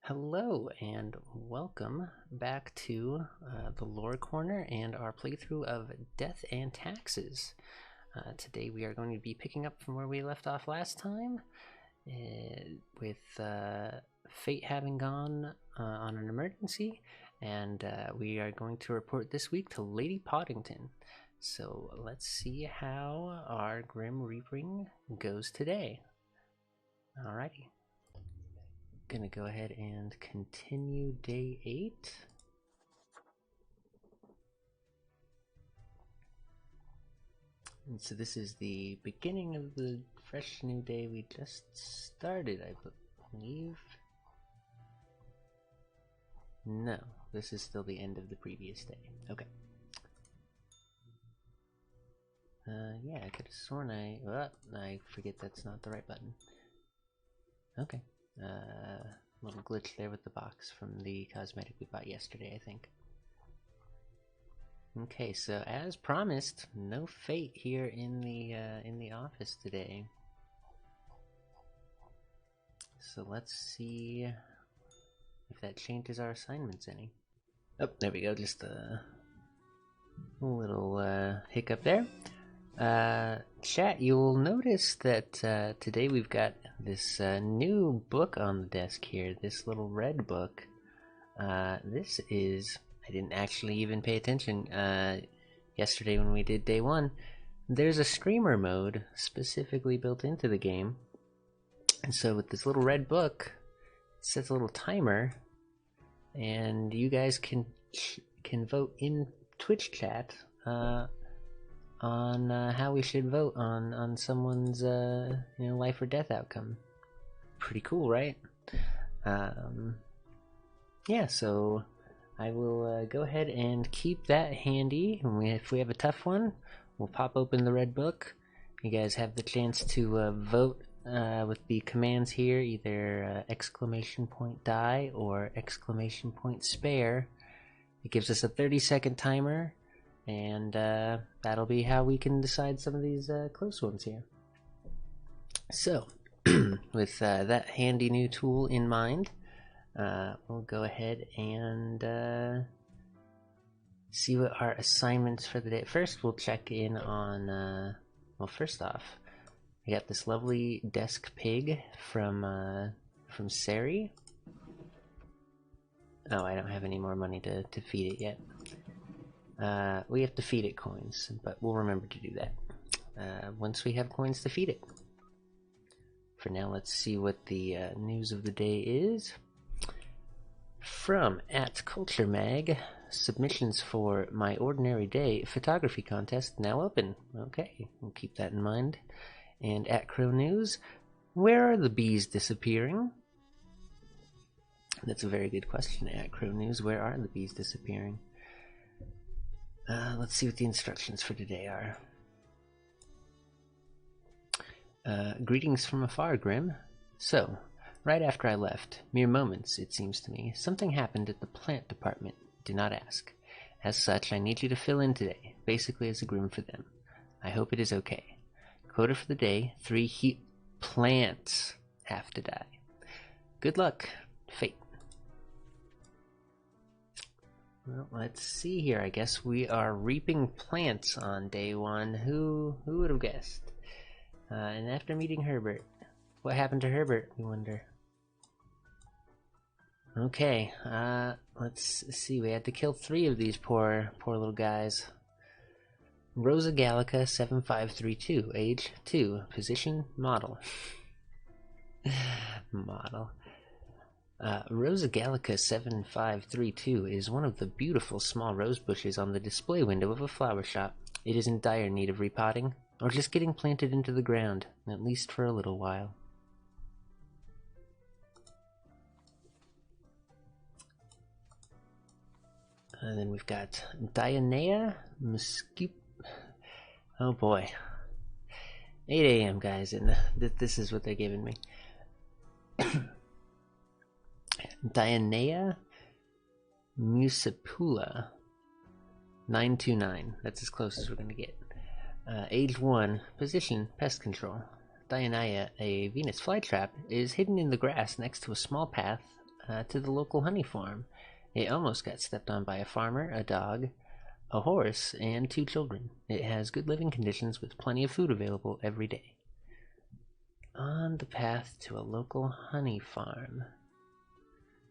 Hello and welcome back to the Lore Corner and our playthrough of Death and Taxes. Today we are going to be picking up from where we left off last time, with Fate having gone on an emergency, and we are going to report this week to Lady Pawdington. So let's see how our Grim Reaping goes today. Alrighty. Gonna go ahead and continue day 8. And so this is the beginning of the fresh new day we just started, I believe. No, this is still the end of the previous day. Okay. Yeah, I could have sworn I forget that's not the right button. Okay. Little glitch there with the box from the cosmetic we bought yesterday, I think. Okay, so as promised, no Fate here in the office today. So let's see if that changes our assignments any. Oh, there we go. Just a little hiccup there. Chat, you'll notice that today we've got this new book on the desk here, this little red book. This is, I didn't actually even pay attention yesterday when we did day 1. There's a screamer mode specifically built into the game. And so with this little red book, it sets a little timer, and you guys can vote in Twitch chat on how we should vote on someone's life or death outcome. Pretty cool, right? Yeah, so I will go ahead and keep that handy. If we have a tough one, we'll pop open the red book. You guys have the chance to vote with the commands here, either !die or !spare. It gives us a 30-second timer, and that'll be how we can decide some of these close ones here. So, with that handy new tool in mind, we'll go ahead and see what our assignments for the day. First, we'll check in on, well, first off, I got this lovely desk pig from Sari. Oh, I don't have any more money to feed it yet. We have to feed it coins, but we'll remember to do that once we have coins to feed it. For now, let's see what the news of the day is. From @CultureMag, submissions for My Ordinary Day photography contest now open. Okay, we'll keep that in mind. And @Crow News, where are the bees disappearing? That's a very good question, @Crow News. Where are the bees disappearing? Let's see what the instructions for today are. Greetings from afar, Grim. So, right after I left, mere moments, it seems to me, something happened at the plant department. Do not ask. As such, I need you to fill in today, basically as a Grim for them. I hope it is okay. Quota for the day, 3 heat plants have to die. Good luck, Fate. Well, let's see here. I guess we are reaping plants on day 1. Who would have guessed? And after meeting Herbert, what happened to Herbert, we wonder? Okay, let's see. We had to kill 3 of these poor little guys. Rosa Gallica 7532, age 2, position model. Model. Rosa Gallica 7532 is one of the beautiful small rose bushes on the display window of a flower shop. It is in dire need of repotting, or just getting planted into the ground, at least for a little while. And then we've got Dianea Muscup. Oh boy. 8 a.m. guys, and this is what they're giving me. Dianea Musipula 929. That's as close as we're going to get. Age 1, position, pest control. Dianea, a Venus flytrap, is hidden in the grass next to a small path to the local honey farm. It almost got stepped on by a farmer, a dog, a horse, and 2 children. It has good living conditions with plenty of food available every day. On the path to a local honey farm.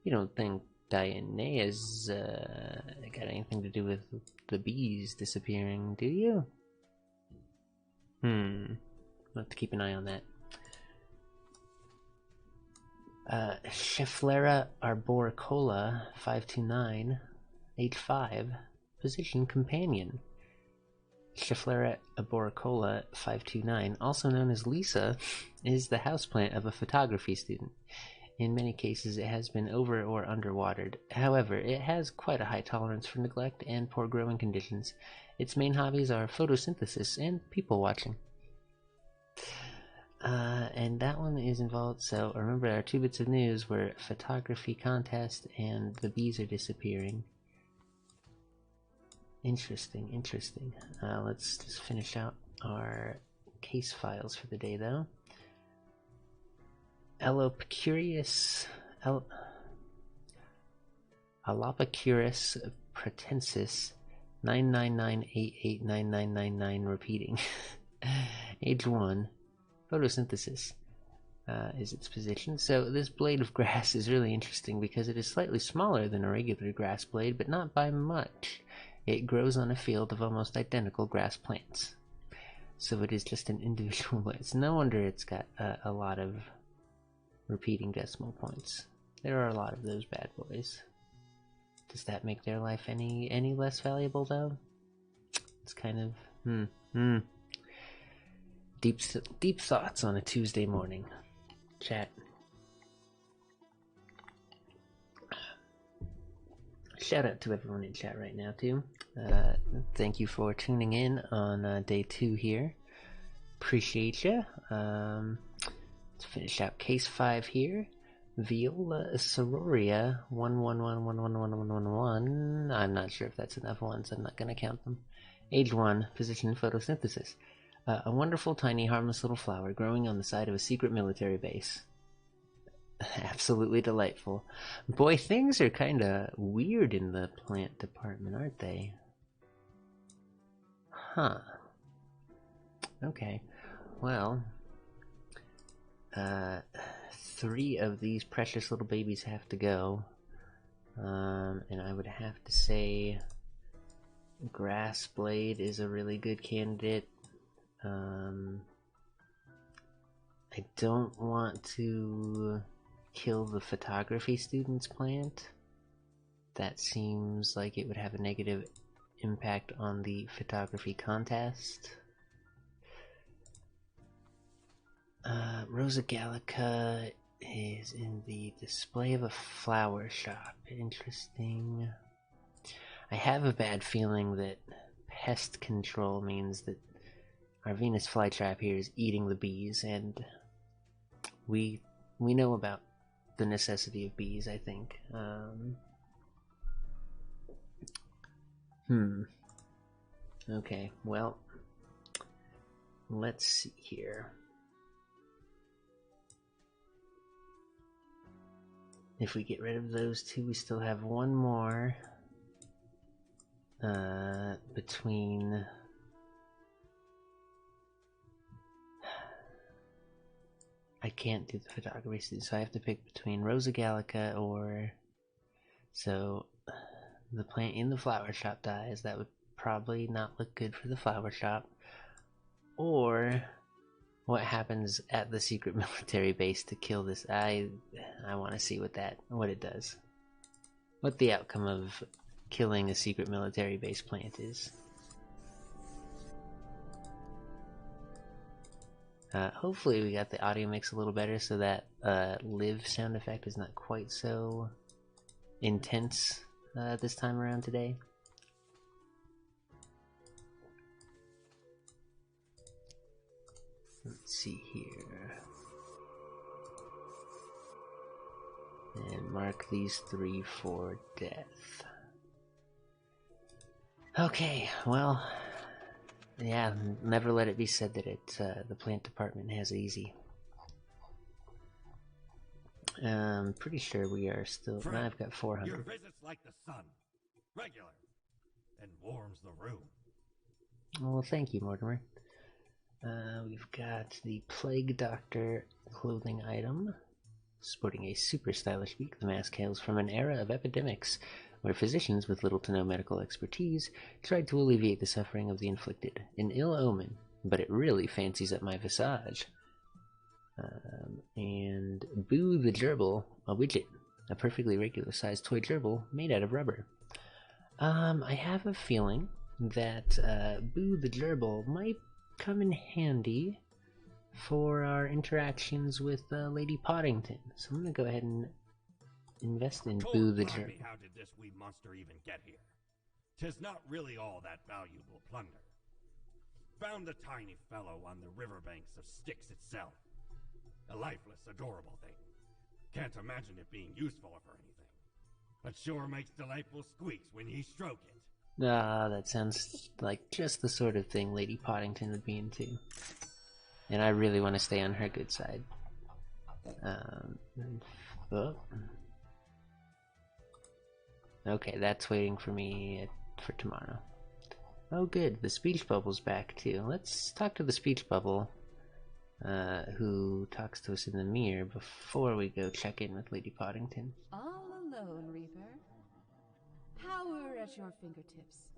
You don't think Diana's got anything to do with the bees disappearing, do you? We'll have to keep an eye on that. Schefflera arboricola 529, H5, position companion. Schefflera arboricola 529, also known as Lisa, is the houseplant of a photography student. In many cases, it has been over or underwatered. However, it has quite a high tolerance for neglect and poor growing conditions. Its main hobbies are photosynthesis and people watching. And that one is involved, so remember our 2 bits of news were photography contest and the bees are disappearing. Interesting, interesting. Let's just finish out our case files for the day, though. Alopicurus pratensis 999889999 repeating. Age 1. Photosynthesis is its position. So this blade of grass is really interesting because it is slightly smaller than a regular grass blade, but not by much. It grows on a field of almost identical grass plants. So it is just an individual blade. It's no wonder it's got a lot of repeating decimal points. There are a lot of those bad boys. Does that make their life any less valuable, though? It's kind of deep thoughts on a Tuesday morning. Chat. Shout out to everyone in chat right now too. Thank you for tuning in on day 2 here. Appreciate ya. Let's finish out case 5 here. Viola Sororia 111111111. I'm not sure if that's enough ones. I'm not gonna count them. Age 1, position photosynthesis. A wonderful, tiny, harmless little flower growing on the side of a secret military base. Absolutely delightful. Boy, things are kinda weird in the plant department, aren't they? Huh. Okay. Well, 3 of these precious little babies have to go. And I would have to say Grass Blade is a really good candidate. I don't want to kill the photography student's plant. That seems like it would have a negative impact on the photography contest. Rosa Gallica is in the display of a flower shop. Interesting. I have a bad feeling that pest control means that our Venus flytrap here is eating the bees, and we know about the necessity of bees, I think. Okay, well, let's see here. If we get rid of those 2, we still have one more between I can't do the photography student, so I have to pick between Rosa Gallica or... So, the plant in the flower shop dies. That would probably not look good for the flower shop. Or what happens at the secret military base to kill this? I want to see what it does. What the outcome of killing a secret military base plant is. Hopefully we got the audio mix a little better so that live sound effect is not quite so intense this time around today. Let's see here. And mark these 3 for death. Okay, well, yeah, never let it be said that the plant department has it easy. Pretty sure we are still... Friend, I've got 400. Your visit's like the sun. Regular. And warms the room. Well, thank you, Mortimer. We've got the Plague Doctor clothing item. Sporting a super stylish beak, the mask hails from an era of epidemics where physicians with little to no medical expertise tried to alleviate the suffering of the inflicted. An ill omen, but it really fancies up my visage. And Boo the Gerbil, a widget. A perfectly regular sized toy gerbil made out of rubber. I have a feeling that Boo the Gerbil might come in handy for our interactions with Lady Pawdington. So I'm gonna go ahead and invest in Boo the Gerbil. How did this wee monster even get here? 'Tis not really all that valuable plunder. Found the tiny fellow on the riverbanks of Styx itself. A lifeless, adorable thing. Can't imagine it being useful for anything. But sure makes delightful squeaks when ye stroke it. Ah, that sounds like just the sort of thing Lady Pawdington would be into. And I really want to stay on her good side. Okay, that's waiting for me for tomorrow. Oh good, the speech bubble's back too. Let's talk to the speech bubble, who talks to us in the mirror before we go check in with Lady Pawdington. All alone, Reaper. Power at your fingertips.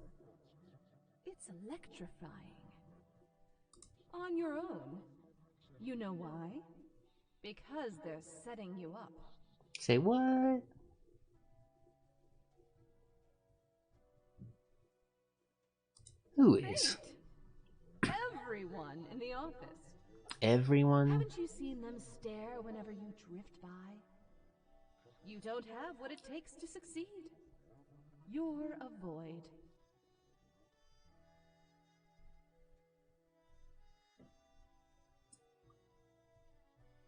It's electrifying. On your own. You know why? Because they're setting you up. Say what? Who is? Great. Everyone in the office. Everyone? Haven't you seen them stare whenever you drift by? You don't have what it takes to succeed. You're a void.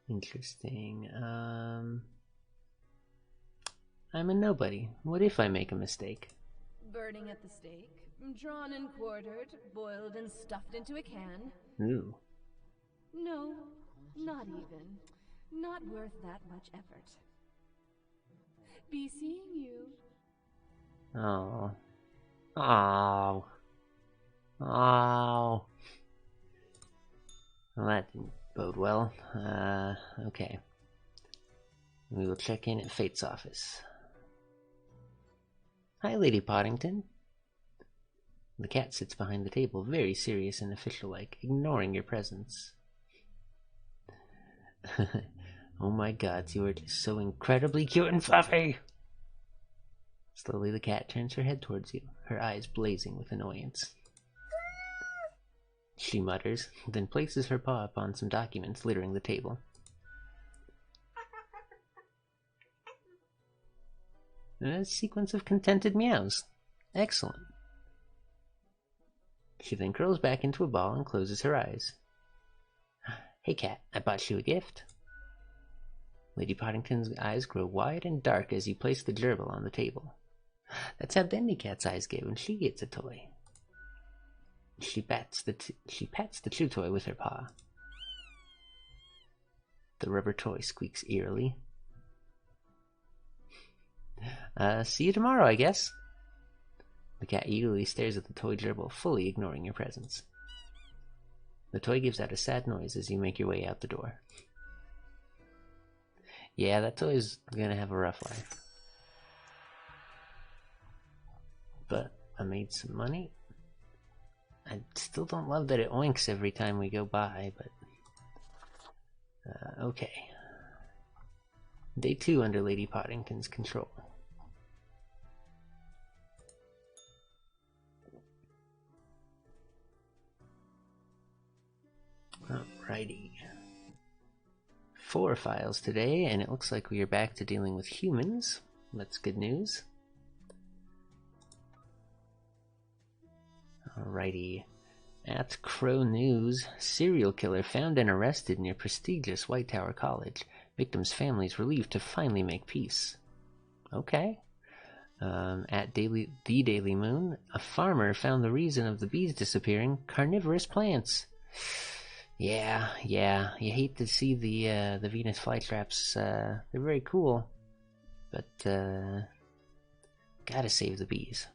Interesting. I'm a nobody. What if I make a mistake? Burning at the stake, drawn and quartered, boiled and stuffed into a can. Ooh. No, not even. Not worth that much effort. Be seeing you. Oh. Oh. Oh. Well, that didn't bode well. Okay. We will check in at Fate's office. Hi, Lady Pawdington. The cat sits behind the table, very serious and official-like, ignoring your presence. Oh my god, you are just so incredibly cute and fluffy! Slowly the cat turns her head towards you, her eyes blazing with annoyance. She mutters, then places her paw upon some documents littering the table. A sequence of contented meows. Excellent. She then curls back into a ball and closes her eyes. Hey cat, I bought you a gift. Lady Pawdington's eyes grow wide and dark as you place the gerbil on the table. That's how Bendy Cat's eyes get when she gets a toy. She pats the chew toy with her paw. The rubber toy squeaks eerily. See you tomorrow, I guess. The cat eagerly stares at the toy gerbil, fully ignoring your presence. The toy gives out a sad noise as you make your way out the door. Yeah, that toy's gonna have a rough life. But I made some money. I still don't love that it oinks every time we go by, but... okay. Day 2 under Lady Pawdington's control. Alrighty. 4 files today, and it looks like we are back to dealing with humans. That's good news. Alrighty. At Crow News, serial killer found and arrested near prestigious White Tower College. Victims' families relieved to finally make peace. Okay. At The Daily Moon, a farmer found the reason of the bees disappearing: carnivorous plants. Yeah, you hate to see the Venus flytraps. They're very cool, but gotta save the bees.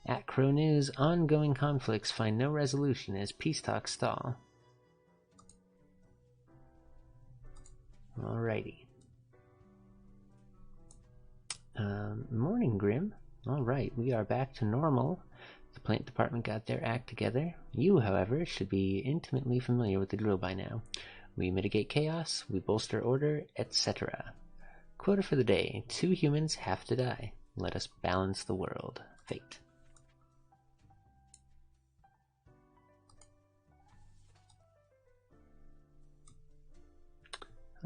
At Crow News, ongoing conflicts find no resolution as peace talks stall. Alrighty. Morning, Grim. Alright, we are back to normal. The plant department got their act together. You, however, should be intimately familiar with the drill by now. We mitigate chaos, we bolster order, etc. Quota for the day: 2 humans have to die. Let us balance the world. Fate.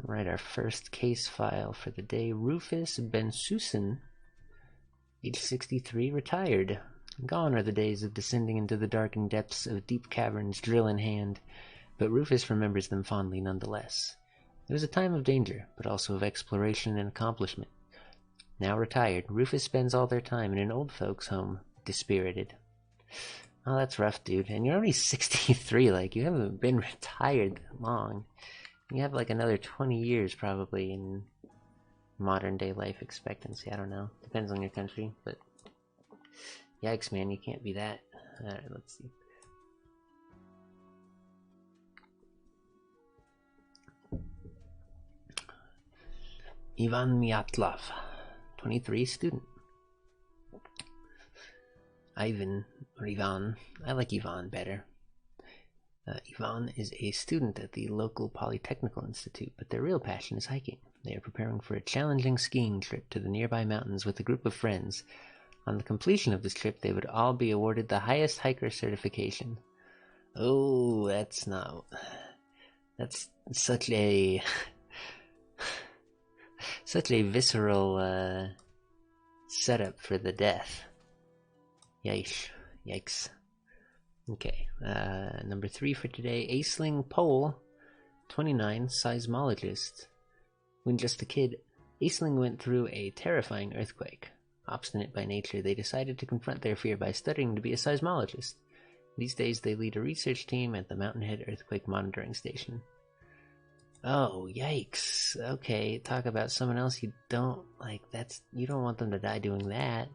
Alright, our first case file for the day. Rufus Bensusan, age 63, retired. Gone are the days of descending into the darkened depths of deep caverns, drill in hand, but Rufus remembers them fondly nonetheless. It was a time of danger, but also of exploration and accomplishment. Now retired, Rufus spends all their time in an old folks' home, dispirited. Oh, that's rough, dude. And you're only 63, like, you haven't been retired that long. You have like another 20 years probably in modern day life expectancy. I don't know. Depends on your country, but yikes, man, you can't be that. Alright, let's see. Ivan Myatlov, 23, student. Ivan, or Ivan, I like Ivan better. Ivan is a student at the local Polytechnical Institute, but their real passion is hiking. They are preparing for a challenging skiing trip to the nearby mountains with a group of friends. On the completion of this trip, they would all be awarded the highest hiker certification. Oh, that's such a such a visceral setup for the death. Yikes. Okay, number 3 for today. Aisling Pole, 29, seismologist. When just a kid, Aisling went through a terrifying earthquake. Obstinate by nature, they decided to confront their fear by studying to be a seismologist. These days, they lead a research team at the Mountainhead Earthquake Monitoring Station. Oh, yikes. Okay, talk about someone else you don't like. You don't want them to die doing that.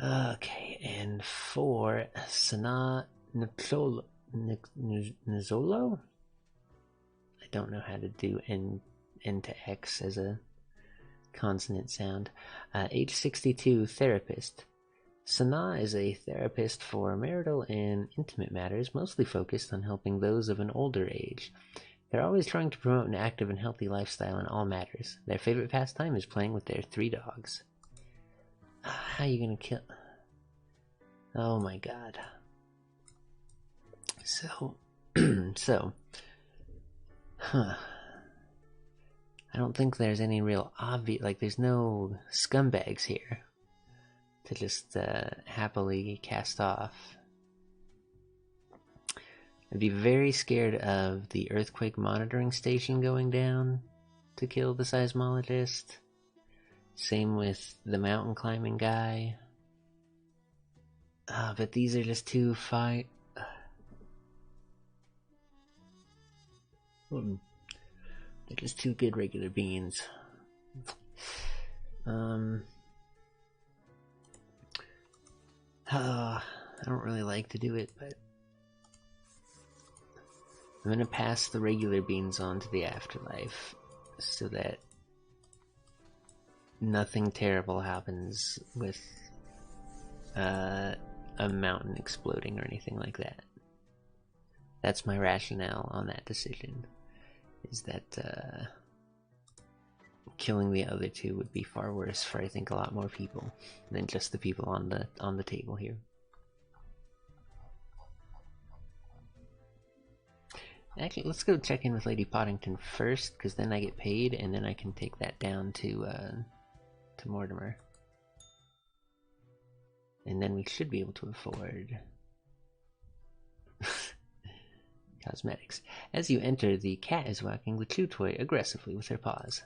Okay, and for Sana Nzolo? I don't know how to do N to X as a consonant sound. Age 62, therapist. Sana is a therapist for marital and intimate matters, mostly focused on helping those of an older age. They're always trying to promote an active and healthy lifestyle in all matters. Their favorite pastime is playing with their 3 dogs. How are you gonna kill... Oh my god. So... I don't think there's any real obvious... Like, there's no scumbags here to just happily cast off. I'd be very scared of the earthquake monitoring station going down to kill the seismologist. Same with the mountain climbing guy. But these are just two They're just 2 good regular beans. I don't really like to do it, but I'm gonna pass the regular beans on to the afterlife so that nothing terrible happens with a mountain exploding or anything like that. That's my rationale on that decision, is that killing the other 2 would be far worse for, I think, a lot more people than just the people on the table here. Actually, let's go check in with Lady Pawdington first, because then I get paid, and then I can take that down to Mortimer. And then we should be able to afford cosmetics. As you enter, the cat is whacking the chew toy aggressively with her paws.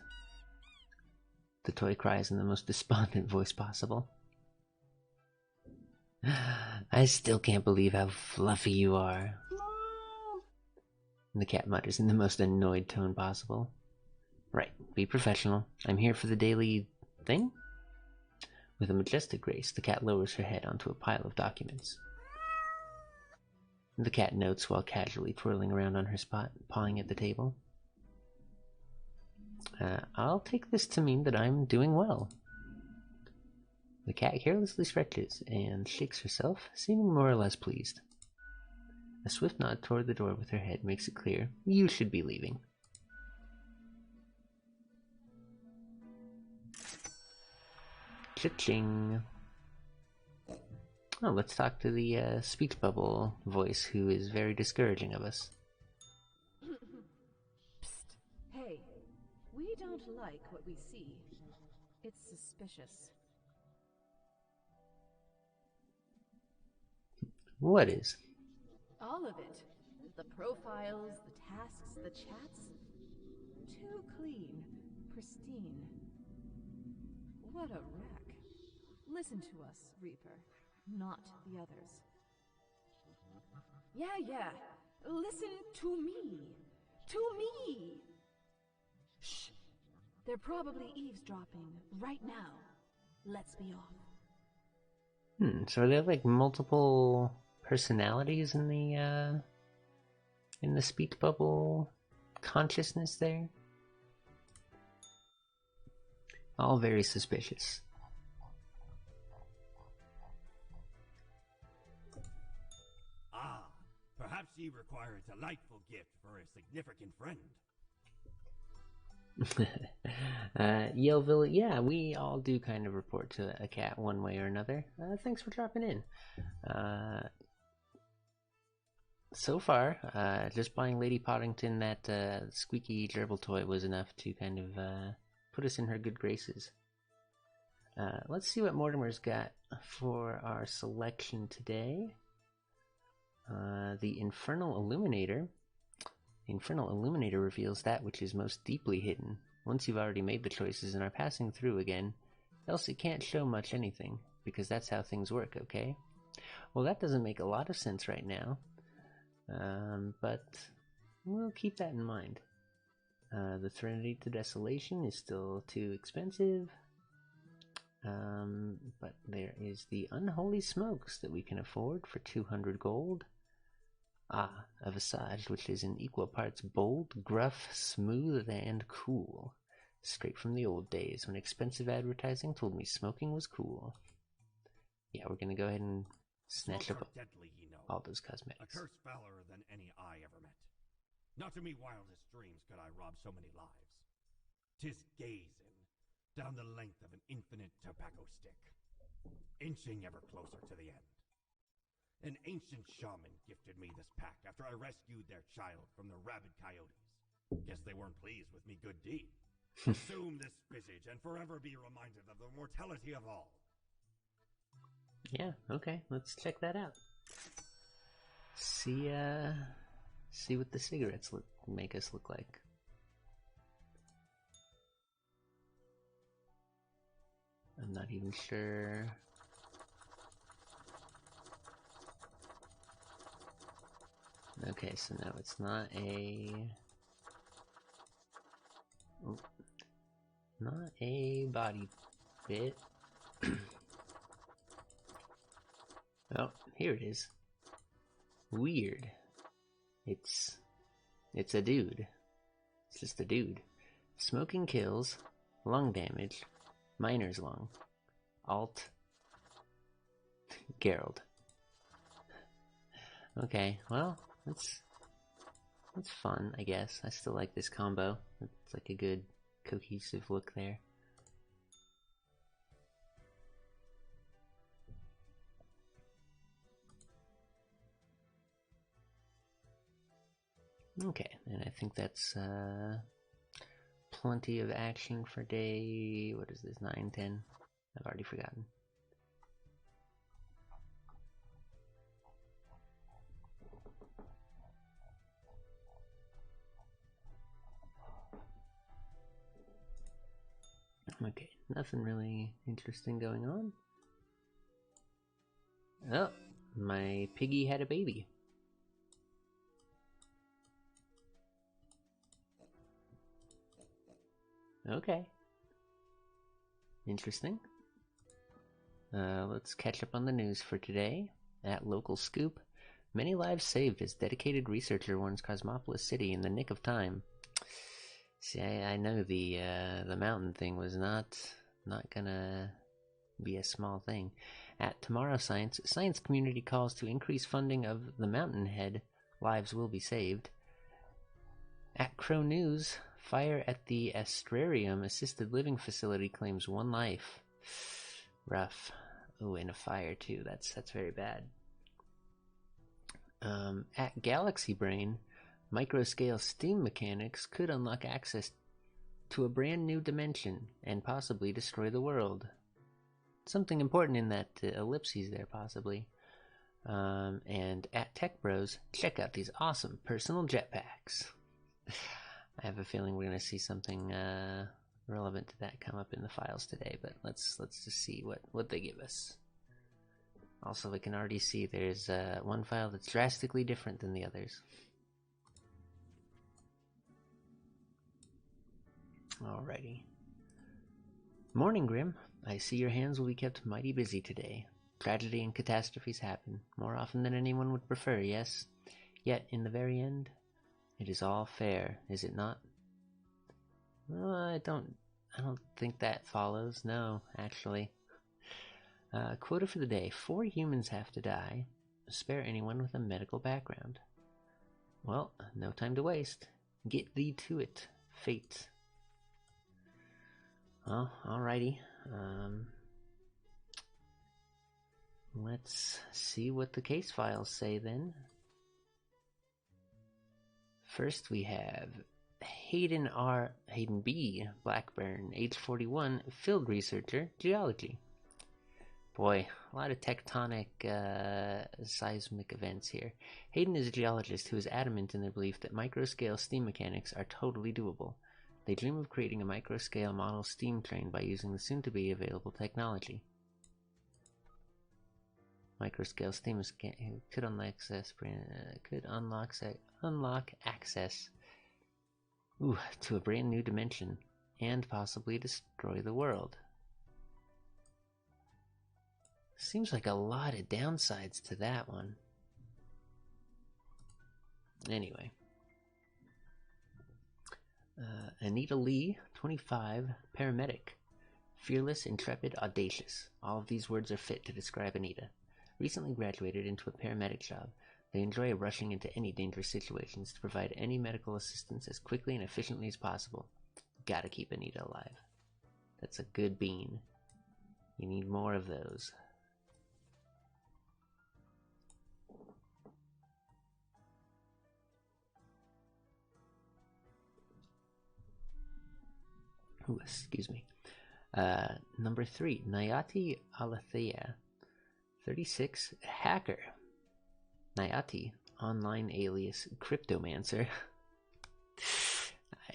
The toy cries in the most despondent voice possible. I still can't believe how fluffy you are. The cat mutters in the most annoyed tone possible. Right, be professional. I'm here for the daily thing? With a majestic grace, the cat lowers her head onto a pile of documents. The cat notes while casually twirling around on her spot, pawing at the table. I'll take this to mean that I'm doing well. The cat carelessly stretches and shakes herself, seeming more or less pleased. A swift nod toward the door with her head makes it clear you should be leaving. Cha-ching! Oh, let's talk to the speech bubble voice who is very discouraging of us. Psst. Hey, we don't like what we see. It's suspicious. What is? All of it. The profiles, the tasks, the chats. Too clean, pristine. What a wreck. Listen to us, Reaper, not the others. Yeah. Listen to me. To me! Shh. They're probably eavesdropping right now. Let's be off. So are there like multiple personalities in the speech bubble consciousness there? All very suspicious. Ah, perhaps ye require a delightful gift for a significant friend. Yellville, yeah, we all do kind of report to a cat one way or another. Thanks for dropping in. So far, just buying Lady Pawdington that squeaky gerbil toy was enough to kind of put us in her good graces. Let's see what Mortimer's got for our selection today. The Infernal Illuminator. The Infernal Illuminator reveals that which is most deeply hidden. Once you've already made the choices and are passing through again, else it can't show much anything, because that's how things work, okay? Well, that doesn't make a lot of sense right now, but we'll keep that in mind. The Threnody to Desolation is still too expensive, but there is the Unholy Smokes that we can afford for 200 gold. Ah, a visage which is in equal parts bold, gruff, smooth, and cool. Straight from the old days when expensive advertising told me smoking was cool. Yeah, we're gonna go ahead and snatch up deadly, ye know. all those cosmetics. A curse fouler than any eye ever met. Not to me wildest dreams could I rob so many lives. 'Tis gazing down the length of an infinite tobacco stick, inching ever closer to the end. An ancient shaman gifted me this pack after I rescued their child from the rabid coyotes. Guess they weren't pleased with me good deed. Assume this visage and forever be reminded of the mortality of all. Yeah, okay, let's check that out. See what the cigarettes make us look like. I'm not even sure. Okay, so now it's not a body bit. Oh, here it is. Weird. It's a dude. It's just a dude. Smoking kills, lung damage, miner's lung, alt, Gerald. Okay, well, that's fun, I guess. I still like this combo. It's like a good cohesive look there. Okay, and I think that's plenty of action for day, what is this, 9, 10? I've already forgotten. Okay, nothing really interesting going on. Oh, my piggy had a baby. Okay. Interesting. Let's catch up on the news for today. At Local Scoop, many lives saved as dedicated researcher warns Cosmopolis City in the nick of time. See, I know the mountain thing was not gonna be a small thing. At Tomorrow Science, science community calls to increase funding of the Mountainhead. Lives will be saved. At Crow News, fire at the Astrarium assisted living facility claims 1 life. Rough. Oh, and a fire too. That's very bad. At Galaxy Brain, microscale steam mechanics could unlock access to a brand new dimension and possibly destroy the world. Something important in that ellipses there, possibly. And at Tech Bros, check out these awesome personal jetpacks. I have a feeling we're going to see something relevant to that come up in the files today, but let's just see what they give us. Also, we can already see there's one file that's drastically different than the others. Alrighty. Morning, Grim. I see your hands will be kept mighty busy today. Tragedy and catastrophes happen, more often than anyone would prefer, yes? Yet, in the very end, it is all fair, is it not? Well, I don't think that follows. No, actually. Quota for the day. 4 humans have to die. Spare anyone with a medical background. Well, no time to waste. Get thee to it, fate. Well, alrighty. Let's see what the case files say then. First we have Hayden B. Blackburn, age 41, field researcher, geology. Boy, a lot of tectonic seismic events here. Hayden is a geologist who is adamant in their belief that microscale steam mechanics are totally doable. They dream of creating a microscale model steam train by using the soon-to-be available technology. Microscale steam could unlock access to a brand new dimension and possibly destroy the world. Seems like a lot of downsides to that one. Anyway. Anita Lee, 25, paramedic. Fearless, intrepid, audacious. All of these words are fit to describe Anita. Recently graduated into a paramedic job, they enjoy rushing into any dangerous situations to provide any medical assistance as quickly and efficiently as possible. Gotta keep Anita alive. That's a good bean. You need more of those. Ooh, excuse me. Number 3, Nayati Alathea, 36, hacker. Nayati, online alias Cryptomancer.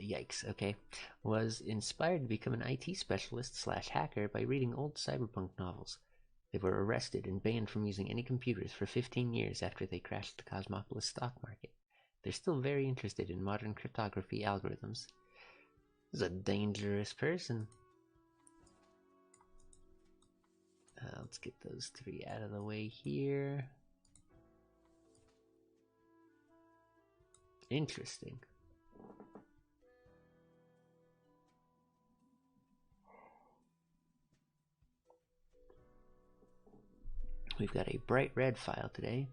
Yikes, okay. Was inspired to become an IT specialist / hacker by reading old cyberpunk novels. They were arrested and banned from using any computers for 15 years after they crashed the Cosmopolis stock market. They're still very interested in modern cryptography algorithms. This is a dangerous person. Let's get those 3 out of the way here. Interesting. We've got a bright red file today.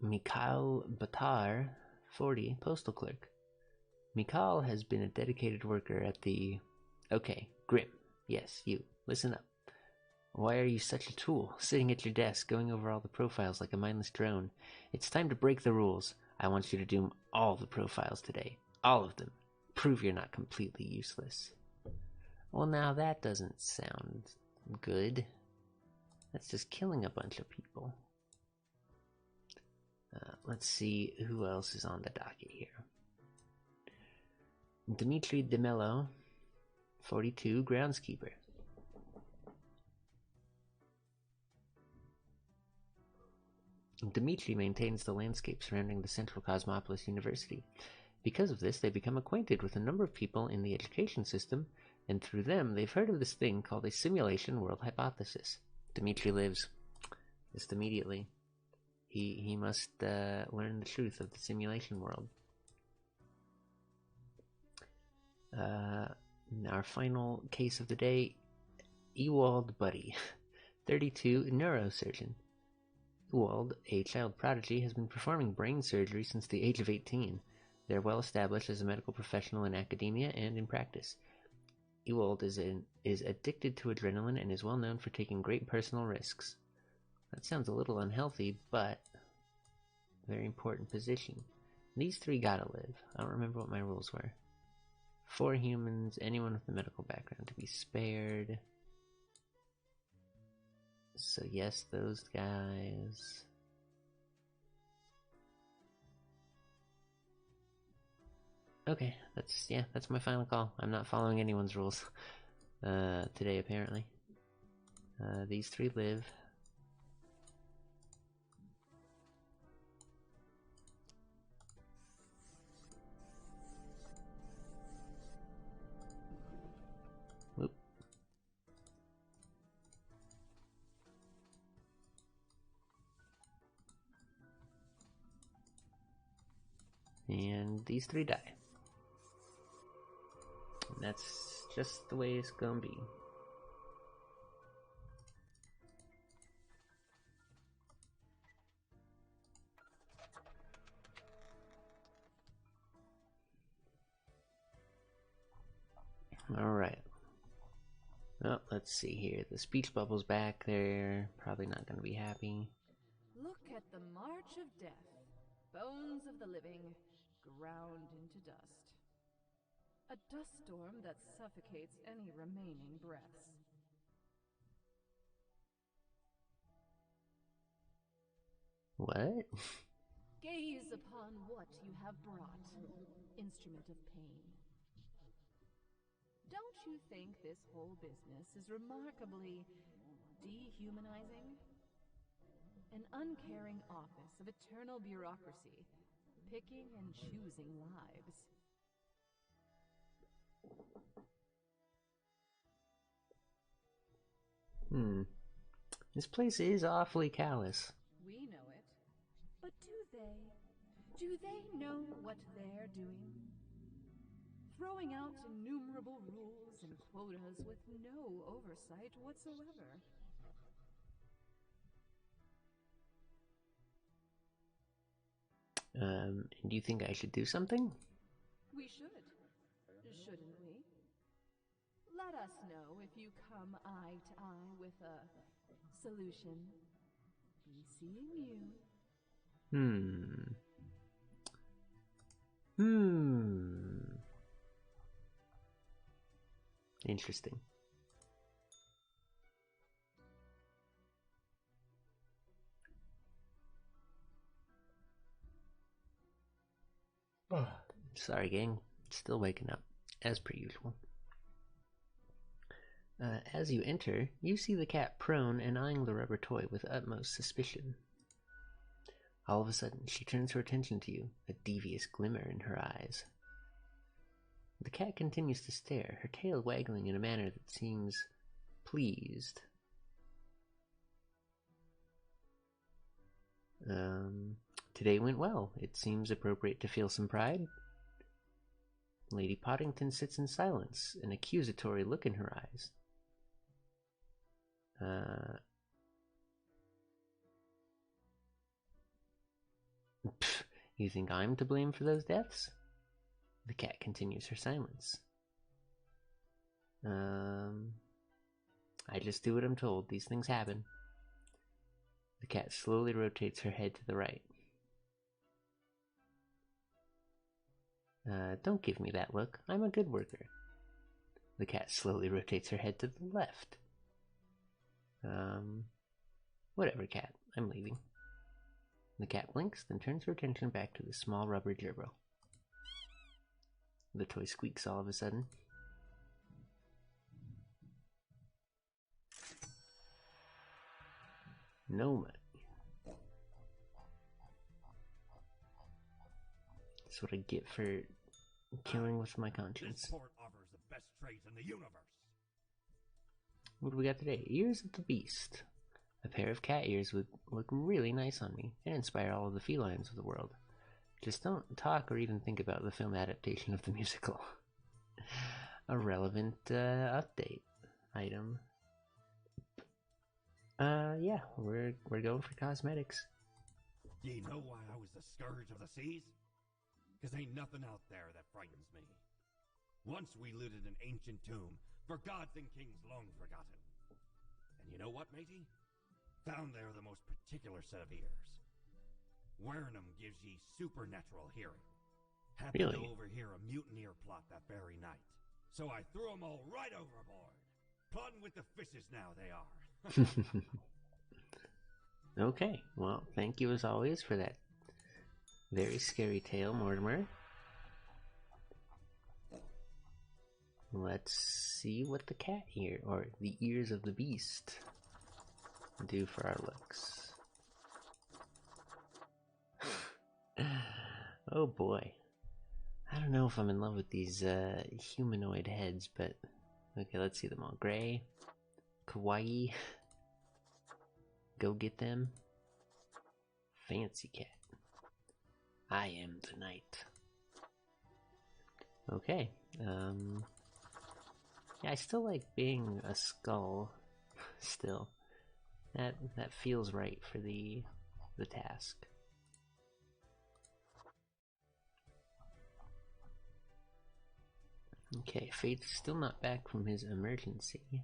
Mikhail Batar, 40, postal clerk. Mikhail has been a dedicated worker at the... Okay, Grim. Yes, you. Listen up. Why are you such a tool, sitting at your desk, going over all the profiles like a mindless drone? It's time to break the rules. I want you to do all the profiles today. All of them. Prove you're not completely useless. Well, now that doesn't sound good. That's just killing a bunch of people. Let's see who else is on the docket here. Dmitry Demello, 42, groundskeeper. Dimitri maintains the landscape surrounding the Central Cosmopolis University. Because of this, they become acquainted with a number of people in the education system, and through them, they've heard of this thing called a simulation world hypothesis. Dimitri lives. Just immediately. He must learn the truth of the simulation world. Our final case of the day, Ewald Buddy, 32, neurosurgeon. Ewald, a child prodigy, has been performing brain surgery since the age of 18. They're well established as a medical professional in academia and in practice. Ewald is addicted to adrenaline and is well known for taking great personal risks. That sounds a little unhealthy, but very important position. These three gotta live. I don't remember what my rules were. 4 humans, anyone with a medical background to be spared. So yes, those guys. Okay, that's my final call. I'm not following anyone's rules today, apparently. These 3 live. Whoop. And these 3 die. And that's just the way it's gonna be. Alright. Well, let's see here. The speech bubble's back there. Probably not gonna be happy. Look at the march of death. Bones of the living, ground into dust. A dust storm that suffocates any remaining breaths. What? Gaze upon what you have brought, instrument of pain. Don't you think this whole business is remarkably dehumanizing? An uncaring office of eternal bureaucracy, picking and choosing lives. This place is awfully callous. We know it. But do they? Do they know what they're doing? Throwing out innumerable rules and quotas with no oversight whatsoever. Do you think I should do something? We should, shouldn't we? Let us know if you come eye to eye with a solution. Be seeing you. Interesting. Sorry, gang. Still waking up, as per usual. As you enter, you see the cat prone and eyeing the rubber toy with utmost suspicion. All of a sudden, she turns her attention to you, a devious glimmer in her eyes. The cat continues to stare, her tail waggling in a manner that seems pleased. Today went well. It seems appropriate to feel some pride. Lady Pawdington sits in silence, an accusatory look in her eyes. You think I'm to blame for those deaths? The cat continues her silence. I just do what I'm told. These things happen. The cat slowly rotates her head to the right. Don't give me that look. I'm a good worker. The cat slowly rotates her head to the left. Whatever, cat. I'm leaving. The cat blinks, then turns her attention back to the small rubber gerbil. The toy squeaks all of a sudden. No money. That's what I get for killing with my conscience. This port offers the best trade in the universe. What do we got today? Ears of the Beast. A pair of cat ears would look really nice on me and inspire all of the felines of the world. Just don't talk or even think about the film adaptation of the musical. A relevant update item. Yeah, we're going for cosmetics. Do you know why I was the scourge of the seas? Because ain't nothing out there that frightens me. Once we looted an ancient tomb for gods and kings long forgotten. And you know what, matey? Found there the most particular set of ears. Wearing them gives ye supernatural hearing. Happened Really? to overhear a mutineer plot that very night. So I threw them all right overboard. Plotting with the fishes now they are. Okay, well, thank you as always for that very scary tale, Mortimer. Let's see what the cat ear, or the ears of the beast, do for our looks. Oh boy. I don't know if I'm in love with these humanoid heads, but okay, let's see them all. Gray, kawaii, go get them, fancy cat. I am the knight. Okay, yeah, I still like being a skull. Still, that feels right for the task. Okay, Fate's still not back from his emergency.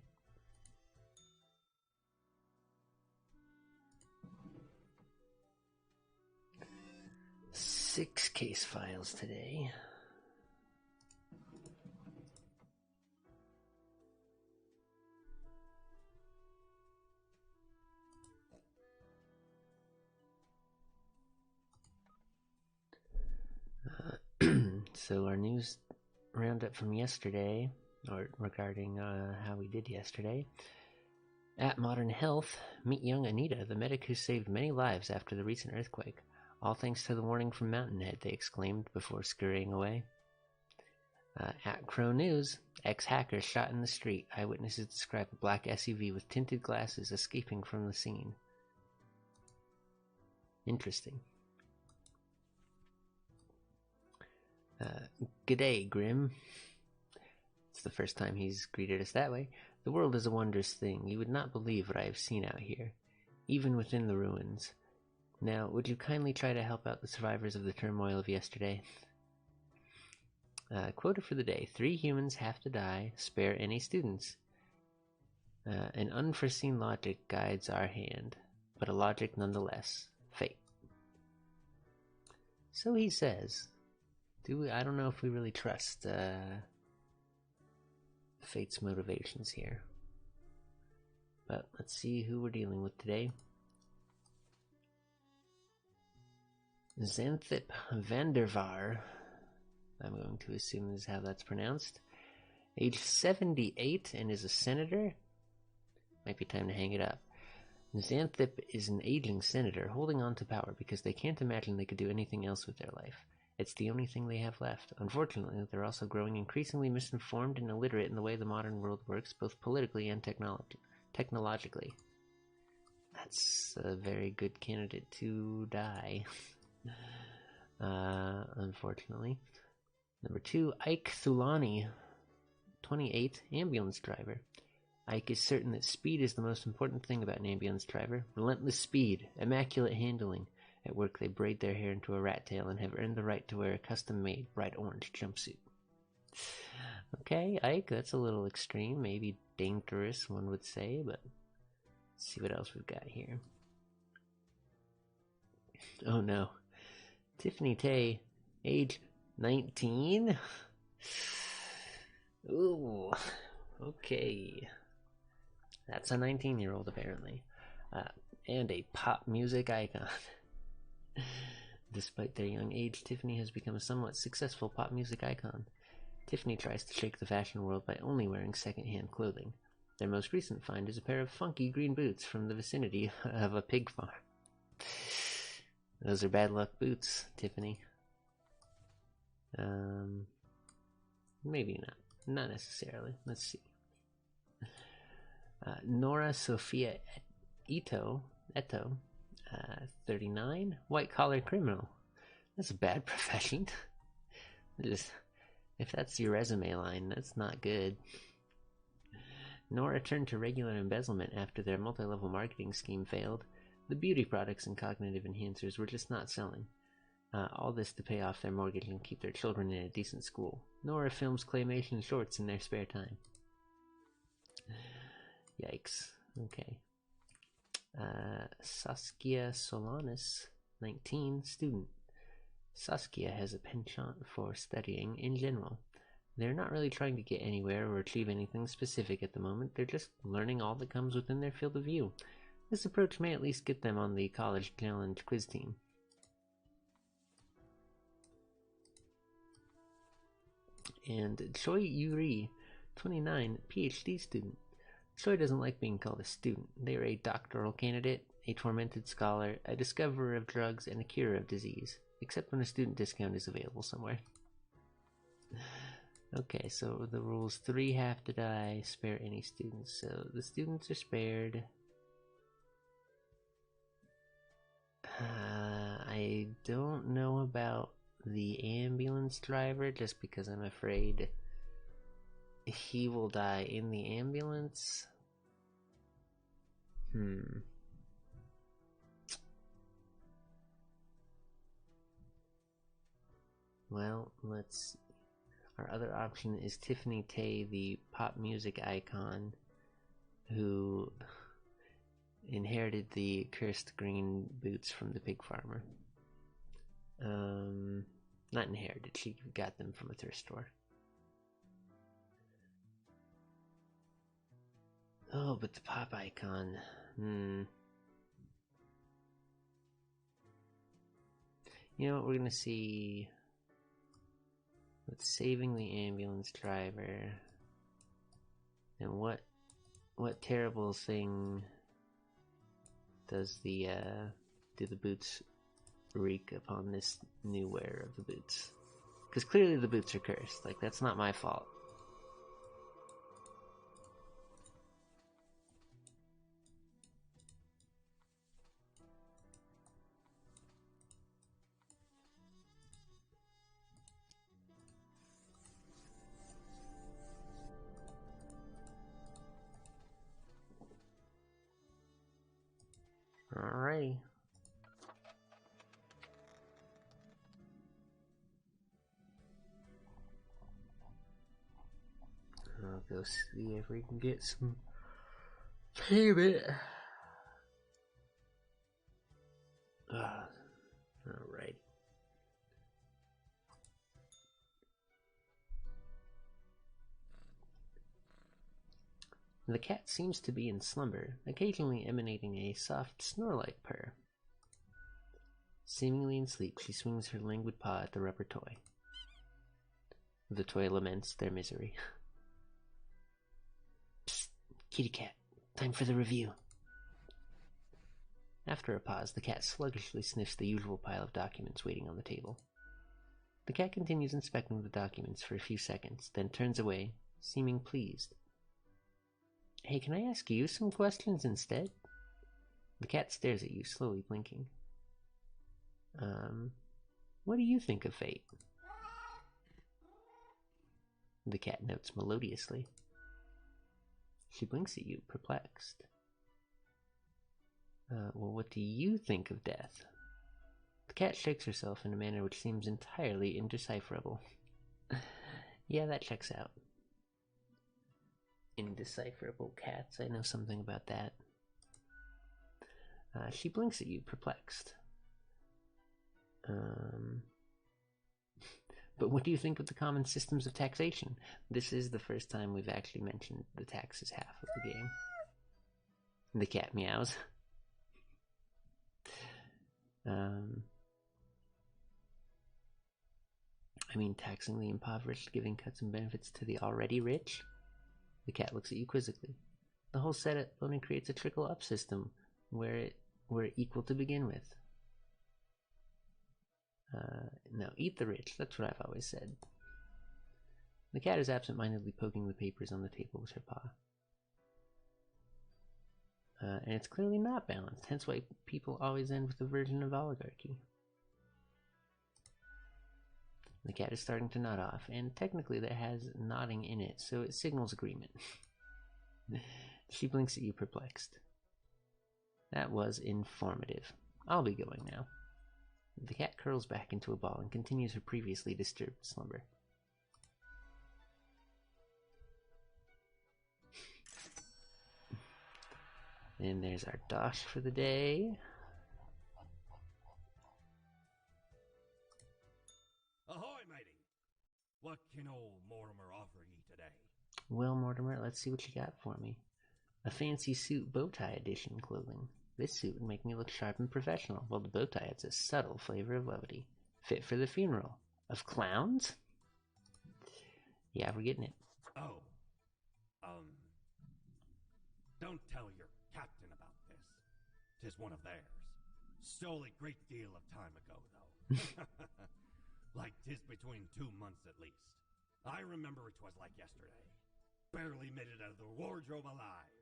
Six case files today. So our news roundup from yesterday, or regarding how we did yesterday. At Modern Health, meet young Anita, the medic who saved many lives after the recent earthquake. All thanks to the warning from Mountainhead, they exclaimed before scurrying away. At Crow News, ex-hacker shot in the street. Eyewitnesses describe a black SUV with tinted glasses escaping from the scene. Interesting. G'day, Grim. It's the first time he's greeted us that way. The world is a wondrous thing. You would not believe what I have seen out here, even within the ruins. Now, would you kindly try to help out the survivors of the turmoil of yesterday? Quota for the day. 3 humans have to die. Spare any students. An unforeseen logic guides our hand, but a logic nonetheless. Fate. So he says. I don't know if we really trust Fate's motivations here. But let's see who we're dealing with today. Xanthip Vandervar. I'm going to assume this is how that's pronounced. Age 78 and is a senator. Might be time to hang it up. Xanthip is an aging senator holding on to power because they can't imagine they could do anything else with their life. It's the only thing they have left. Unfortunately, they're also growing increasingly misinformed and illiterate in the way the modern world works, both politically and technologically. That's a very good candidate to die. Unfortunately. Number 2, Ike Thulani, 28, ambulance driver. Ike is certain that speed is the most important thing about an ambulance driver. Relentless speed, immaculate handling. At work, they braid their hair into a rat tail and have earned the right to wear a custom-made bright orange jumpsuit. Okay, Ike, that's a little extreme, maybe dangerous, one would say, but let's see what else we've got here. Oh no. Tiffany Tay, age 19? Ooh, okay. That's a 19-year-old, apparently. And a pop music icon. Despite their young age, Tiffany has become a somewhat successful pop music icon. Tiffany tries to shake the fashion world by only wearing second-hand clothing. Their most recent find is a pair of funky green boots from the vicinity of a pig farm. Those are bad luck boots, Tiffany. Maybe not. Not necessarily. Let's see. Nora Sophia Eto, 39, white-collar criminal. That's a bad profession. If that's your resume line, that's not good. Nora turned to regular embezzlement after their multi-level marketing scheme failed. The beauty products and cognitive enhancers were just not selling. All this to pay off their mortgage and keep their children in a decent school. Nora films claymation shorts in their spare time. Yikes. Okay. Saskia Solanas, 19, student. Saskia has a penchant for studying in general. They're not really trying to get anywhere or achieve anything specific at the moment. They're just learning all that comes within their field of view. This approach may at least get them on the college challenge quiz team. And Choi Yuri, 29, PhD student. Choi doesn't like being called a student. They are a doctoral candidate, a tormented scholar, a discoverer of drugs, and a cure of disease. Except when a student discount is available somewhere. Okay, so the rules: 3 have to die, spare any students. So the students are spared. I don't know about the ambulance driver, just because I'm afraid he will die in the ambulance. Well, let's... Our other option is Tiffany Tay, the pop music icon, who inherited the cursed green boots from the pig farmer. Not inherited, she got them from a thrift store. Oh, but the pop icon, You know what, we're gonna see... What's saving the ambulance driver, and what terrible thing does the do the boots wreak upon this new wearer of the boots? Because clearly the boots are cursed. Like, that's not my fault. Alrighty. I'll go see if we can get some payment. Alright. The cat seems to be in slumber, occasionally emanating a soft snore-like purr. Seemingly in sleep, she swings her languid paw at the rubber toy. The toy laments their misery. Psst, kitty cat, time for the review. After a pause, the cat sluggishly sniffs the usual pile of documents waiting on the table. The cat continues inspecting the documents for a few seconds, then turns away, seeming pleased. Hey, can I ask you some questions instead? The cat stares at you, slowly blinking. What do you think of fate? The cat notes melodiously. She blinks at you, perplexed. Well, what do you think of death? The cat shakes herself in a manner which seems entirely indecipherable. Yeah, that checks out. Indecipherable cats, I know something about that. She blinks at you, perplexed. But what do you think of the common systems of taxation? This is the first time we've actually mentioned the taxes half of the game. The cat meows. I mean, taxing the impoverished, giving cuts and benefits to the already rich? The cat looks at you quizzically. The whole setup only creates a trickle-up system where we're equal to begin with. No, eat the rich. That's what I've always said. The cat is absent-mindedly poking the papers on the table with her paw. And it's clearly not balanced, hence why people always end with a version of oligarchy. The cat is starting to nod off, and technically that has nodding in it, so it signals agreement. She blinks at you, perplexed. That was informative. I'll be going now. The cat curls back into a ball and continues her previously disturbed slumber. And there's our dosh for the day. Ahoy, matey! What can old Mortimer offer ye today? Well, Mortimer, let's see what you got for me. A fancy suit bow tie edition clothing. This suit would make me look sharp and professional, while the bow tie adds a subtle flavor of levity. Fit for the funeral. Of clowns? Yeah, we're getting it. Oh. Don't tell your captain about this. 'Tis one of theirs. Stole a great deal of time ago, though. Like 'tis between 2 months at least. I remember it was like yesterday. Barely made it out of the wardrobe alive.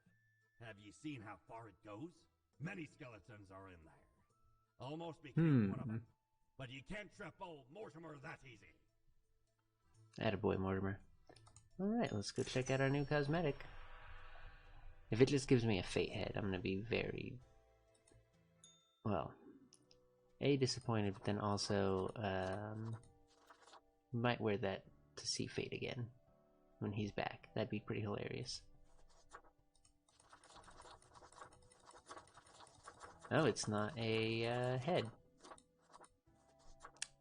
Have ye seen how far it goes? Many skeletons are in there. Almost became one of them. But you can't trap old Mortimer that easy. Attaboy, Mortimer. Alright, let's go check out our new cosmetic. If it just gives me a fate head, I'm gonna be very... well... A, disappointed, but then also... might wear that to see Fate again. When he's back. That'd be pretty hilarious. Oh, it's not a head.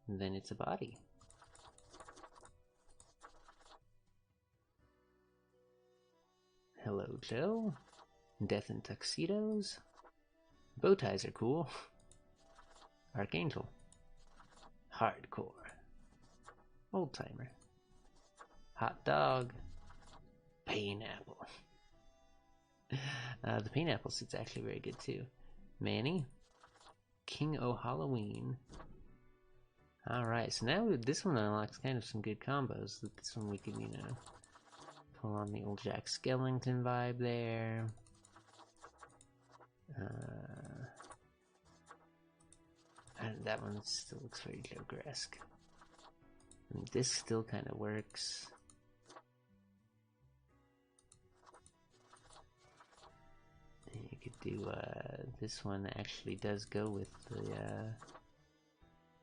Then it's a body. Hello, Joe. Death in tuxedos. Bow ties are cool. Archangel. Hardcore. Old timer. Hot dog. Pineapple. The pineapple suit's actually very good too. Manny. King O' Halloween. Alright, so now this one unlocks kind of some good combos. This one we can, you know, pull on the old Jack Skellington vibe there. And that one still looks very Joker-esque. I mean, this still kind of works. You could do, this one actually does go with the,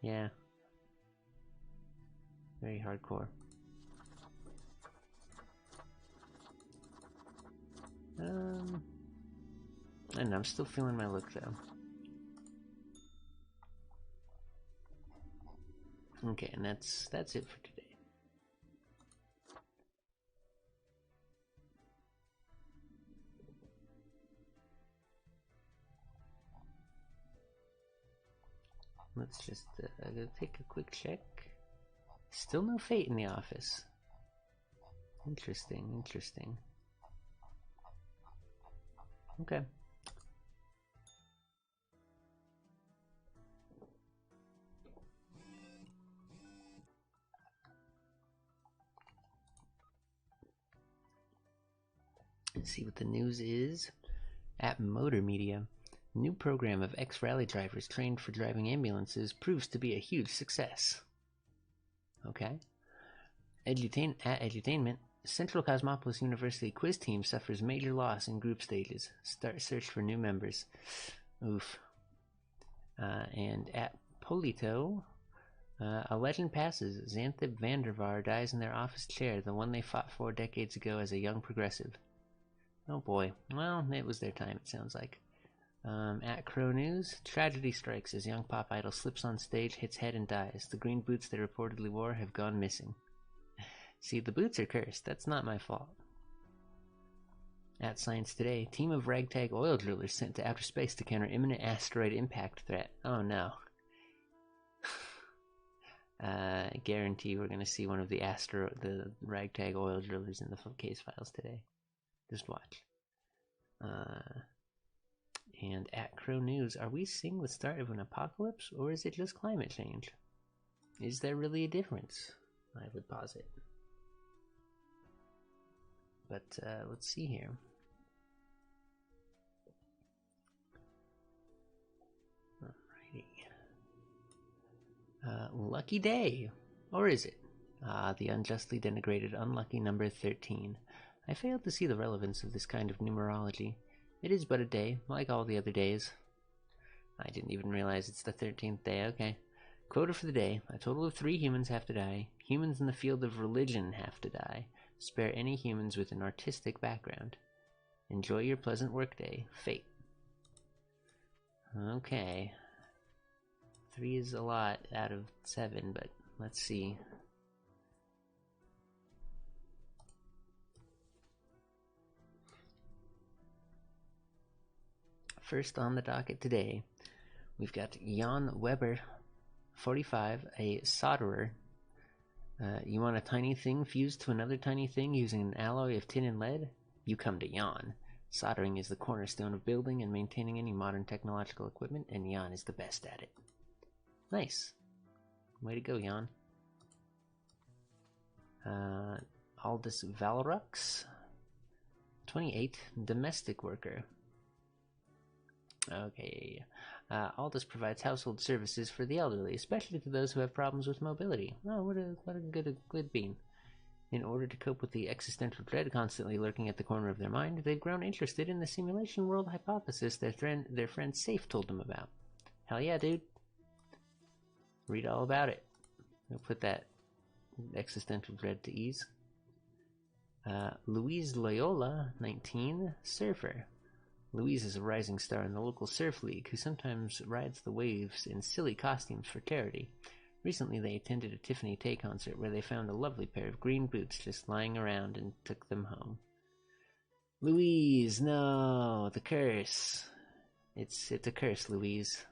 yeah. Very hardcore. And I'm still feeling my look though. Okay, and that's it for today. Let's just go take a quick check. Still no Fate in the office. Interesting, interesting. Okay. Let's see what the news is. At Motor Media, new program of ex-rally drivers trained for driving ambulances proves to be a huge success. Okay. At Edutainment, Central Cosmopolis University quiz team suffers major loss in group stages. Start search for new members. Oof. And at Polito, a legend passes. Xanthib Vandervar dies in their office chair, the one they fought 4 decades ago as a young progressive. Oh boy. Well, it was their time, it sounds like. At Crow News, tragedy strikes as young pop idol slips on stage, hits head and dies. The green boots they reportedly wore have gone missing. See, the boots are cursed. That's not my fault. At Science Today, team of ragtag oil drillers sent to outer space to counter imminent asteroid impact threat. Oh no. I guarantee we're going to see one of the ragtag oil drillers in the case files today. Just watch. And at Crow News, are we seeing the start of an apocalypse, or is it just climate change? Is there really a difference? I would posit. But let's see here. Alrighty. Lucky day. Or is it? Ah, the unjustly denigrated unlucky number 13. I failed to see the relevance of this kind of numerology. It is but a day, like all the other days. I didn't even realize it's the 13th day. Okay. Quota for the day. A total of 3 humans have to die. Humans in the field of religion have to die. Spare any humans with an artistic background. Enjoy your pleasant workday. Fate. Okay. 3 is a lot out of 7, but let's see. First on the docket today, we've got Jan Weber, 45, a solderer. You want a tiny thing fused to another tiny thing using an alloy of tin and lead? You come to Jan. Soldering is the cornerstone of building and maintaining any modern technological equipment, and Jan is the best at it. Nice. Way to go, Jan. Aldous Valrux, 28, domestic worker. Okay. Aldous provides household services for the elderly, especially to those who have problems with mobility. Oh, what a good bean. In order to cope with the existential dread constantly lurking at the corner of their mind, they've grown interested in the simulation world hypothesis their friend Safe told them about. Hell yeah, dude. Read all about it. We'll put that existential dread to ease. Louise Loyola, 19, surfer. Louise is a rising star in the local surf league who sometimes rides the waves in silly costumes for charity. Recently they attended a Tiffany Tay concert where they found a lovely pair of green boots just lying around and took them home. Louise, no, the curse. It's a curse, Louise.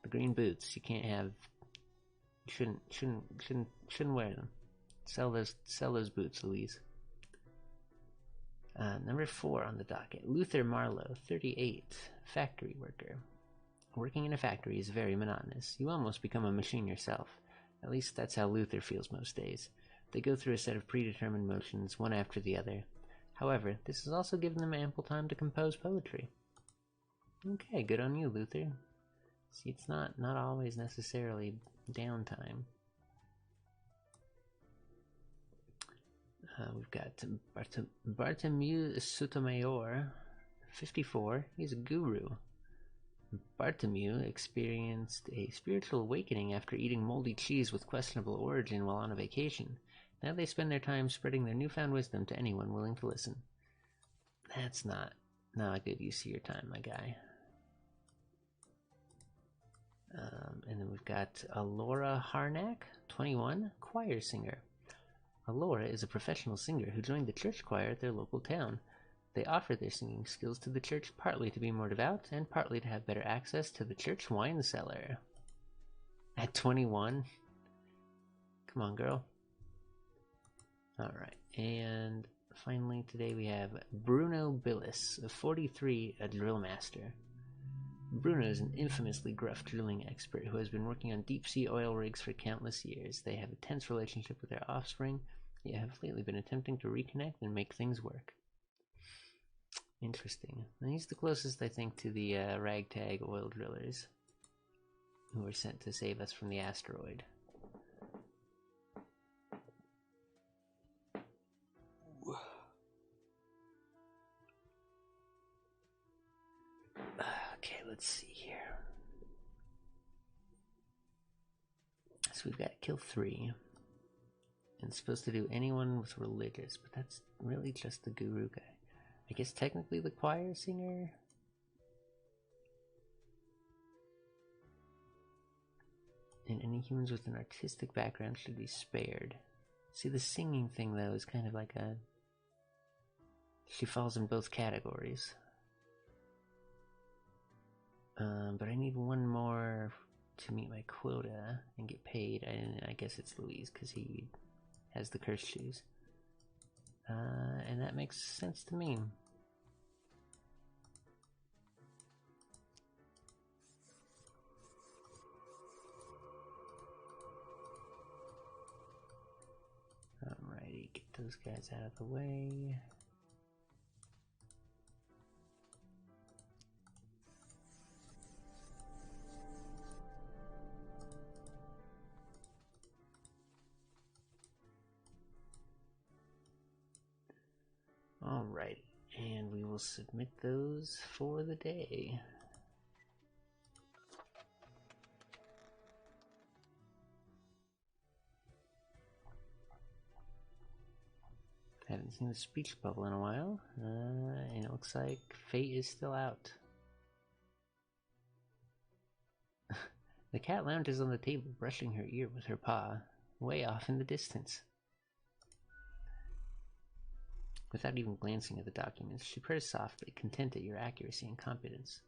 The green boots, you can't have. You shouldn't wear them. Sell those boots, Louise. Number 4 on the docket, Luther Marlowe, 38, factory worker. Working in a factory is very monotonous. You almost become a machine yourself. At least that's how Luther feels most days. They go through a set of predetermined motions, one after the other. However, this has also given them ample time to compose poetry. Okay, good on you, Luther. See, it's not always necessarily downtime. We've got Bartomeu Sotomayor, 54. He's a guru. Bartomeu experienced a spiritual awakening after eating moldy cheese with questionable origin while on a vacation. Now they spend their time spreading their newfound wisdom to anyone willing to listen. That's not a good use of your time, my guy. And then we've got Alora Harnack, 21, choir singer. Alora is a professional singer who joined the church choir at their local town. They offer their singing skills to the church partly to be more devout and partly to have better access to the church wine cellar. At 21? Come on, girl. Alright, and finally today we have Bruno Billis, 43, a drill master. Bruno is an infamously gruff drilling expert who has been working on deep-sea oil rigs for countless years. They have a tense relationship with their offspring, yet have lately been attempting to reconnect and make things work. Interesting. And he's the closest, I think, to the ragtag oil drillers who were sent to save us from the asteroid. Okay, let's see here. So we've got kill 3. And it's supposed to do anyone with religious, but that's really just the guru guy. I guess technically the choir singer. And any humans with an artistic background should be spared. See, the singing thing, though, is kind of like a... She falls in both categories. But I need one more to meet my quota and get paid. I guess it's Louise, because he has the cursed shoes. And that makes sense to me. those guys out of the way. Alright, and we will submit those for the day. Haven't seen the speech bubble in a while, and it looks like Fate is still out. The cat lounges on the table, brushing her ear with her paw, way off in the distance. Without even glancing at the documents, she purrs softly, content at your accuracy and competence.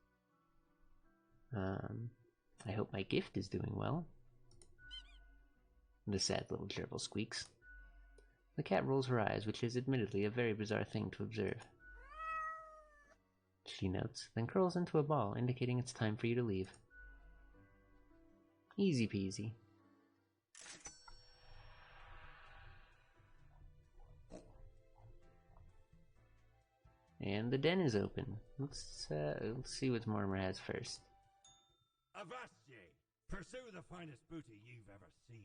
I hope my gift is doing well. The sad little gerbil squeaks. The cat rolls her eyes, which is admittedly a very bizarre thing to observe. She notes, then curls into a ball, indicating it's time for you to leave. Easy peasy. And the den is open. Let's see what Mortimer has first. Avast ye! Pursue the finest booty you've ever seen.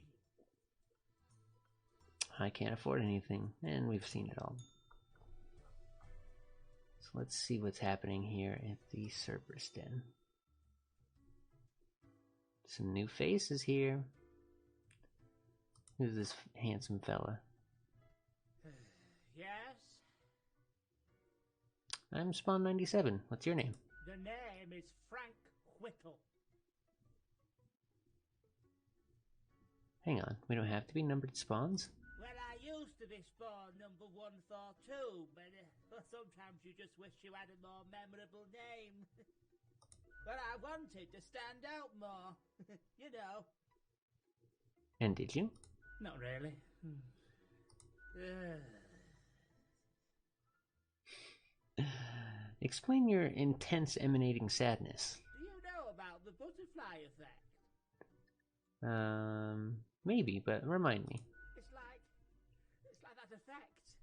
I can't afford anything, and we've seen it all. So let's see what's happening here at the Cerberus Den. Some new faces here. Who's this handsome fella? Yes? I'm Spawn 97. What's your name? The name is Frank Whittle. Hang on, we don't have to be numbered spawns? Well, I used to be Spawn number 142, but sometimes you just wish you had a more memorable name. But I wanted to stand out more, you know. And did you? Not really. Explain your intense emanating sadness. Do you know about the butterfly effect? Maybe, but remind me. It's like that effect.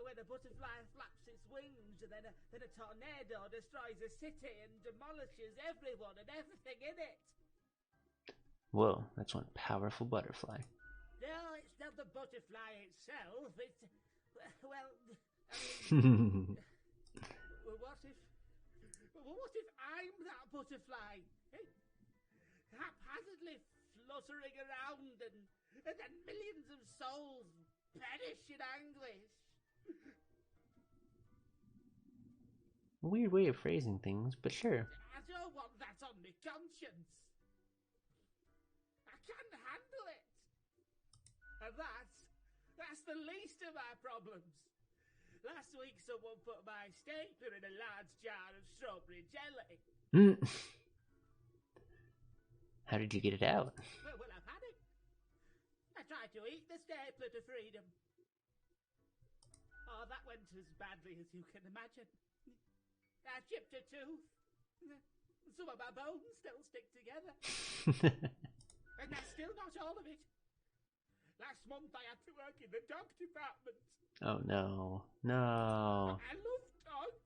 When a butterfly flaps its wings and then a tornado destroys a city and demolishes everyone and everything in it. Whoa, that's one powerful butterfly. No, it's not the butterfly itself. It's, well, I mean, what if I'm that butterfly? Eh? Haphazardly fluttering around and then millions of souls perish in anguish. Weird way of phrasing things, but sure. I don't want that on my conscience. I can't handle it. And that's the least of my problems. Last week someone put my stapler in a large jar of strawberry jelly. How did you get it out? Well, I've had it. I tried to eat the stapler to freedom. Oh, that went as badly as you can imagine. I chipped a tooth. Some of my bones still stick together. And that's still not all of it. Last month I had to work in the dog department. Oh no. No. I love dogs.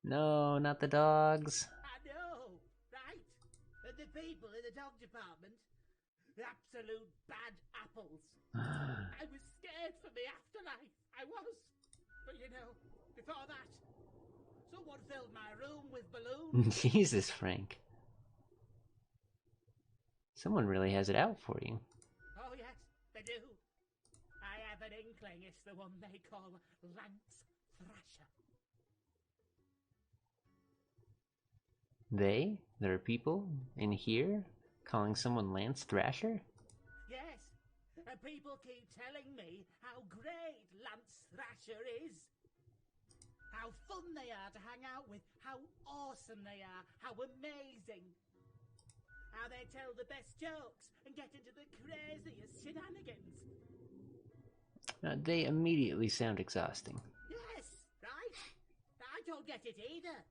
No, not the dogs. I know, right? And the people in the dog department, absolute bad apples. I was scared for the afterlife. I was. But you know, before that, someone filled my room with balloons. Jesus, Frank. Someone really has it out for you. Oh yes, they do. I have an inkling it's the one they call Lance Thrasher. There are people in here calling someone Lance Thrasher? Yes, and people keep telling me how great Lance Thrasher is. How fun they are to hang out with, how awesome they are, how amazing. How they tell the best jokes and get into the craziest shenanigans. They immediately sound exhausting. Yes, right? I don't get it either.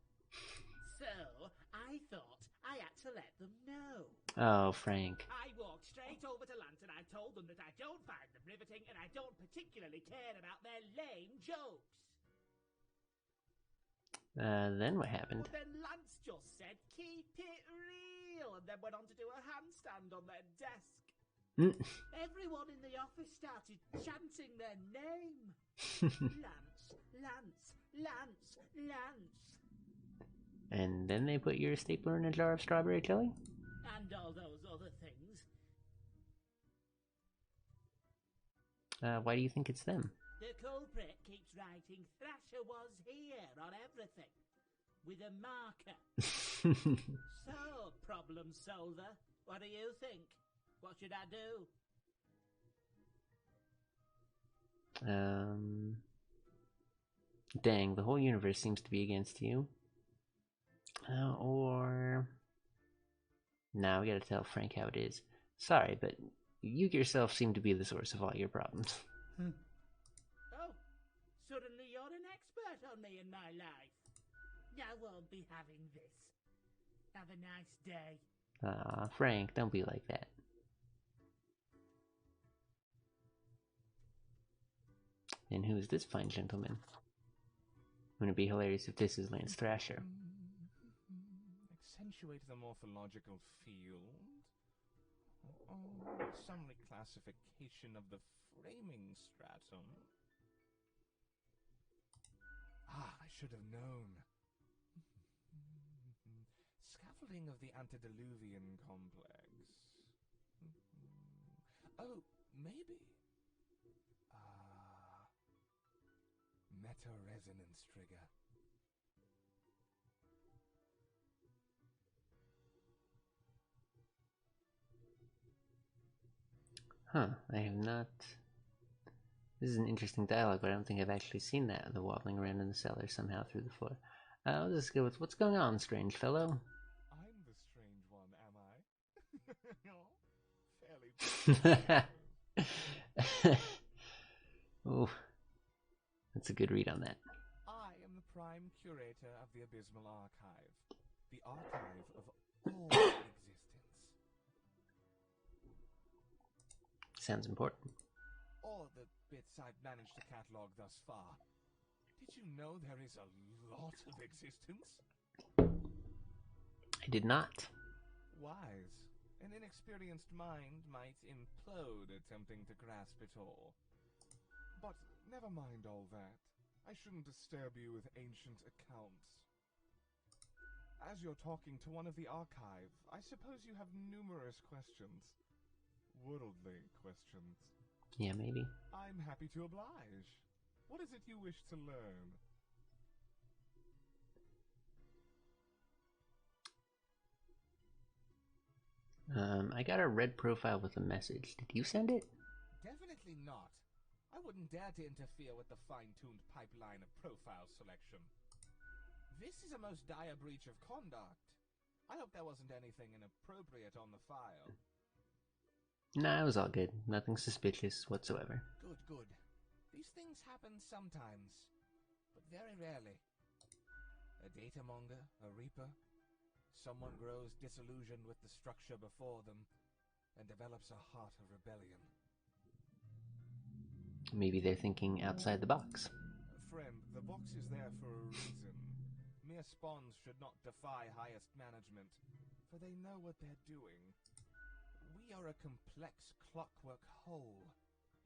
So, I thought I had to let them know. Oh, Frank. I walked straight over to Lance and I told them that I don't find them riveting and I don't particularly care about their lame jokes. Then what happened? But then Lance just said, keep it real, and then went on to do a handstand on their desk. Everyone in the office started chanting their name. Lance, Lance, Lance, Lance. And then they put your stapler in a jar of strawberry jelly? And all those other things. Why do you think it's them? The culprit keeps writing Thrasher was here on everything. With a marker. So, problem solver, what do you think? What should I do? Dang, the whole universe seems to be against you. Or... Now we gotta tell Frank how it is. Sorry, but you yourself seem to be the source of all your problems. Oh, suddenly you're an expert on me and my life. I won't be having this. Have a nice day. Aw, Frank, don't be like that. And who is this fine gentleman? Wouldn't it be hilarious if this is Lance Thrasher? Accentuate the morphological field. Some reclassification of the framing stratum. I should have known. Scaffolding of the antediluvian complex. Oh, maybe. Meta-resonance trigger. Huh, I have not... This is an interesting dialogue, but I don't think I've actually seen that, the wobbling around in the cellar somehow through the floor. Let's just go with, what's going on, strange fellow? I'm the strange one, am I? Fairly. Ooh, that's a good read on that. I am the prime curator of the Abysmal Archive, the archive of all existence. Sounds important. All the bits I've managed to catalog thus far. Did you know there is a lot of existence? I did not. Wise. An inexperienced mind might implode attempting to grasp it all. But never mind all that. I shouldn't disturb you with ancient accounts. As you're talking to one of the archive, I suppose you have numerous questions. Worldly questions. Yeah, maybe. I'm happy to oblige. What is it you wish to learn? I got a red profile with a message. Did you send it? Definitely not. I wouldn't dare to interfere with the fine-tuned pipeline of profile selection. This is a most dire breach of conduct. I hope there wasn't anything inappropriate on the file. Nah, it was all good. Nothing suspicious whatsoever. Good, good. These things happen sometimes, but very rarely. A data monger, a reaper, someone grows disillusioned with the structure before them and develops a heart of rebellion. Maybe they're thinking outside the box. Friend, the box is there for a reason. Mere spawns should not defy highest management, for they know what they're doing. We are a complex clockwork whole.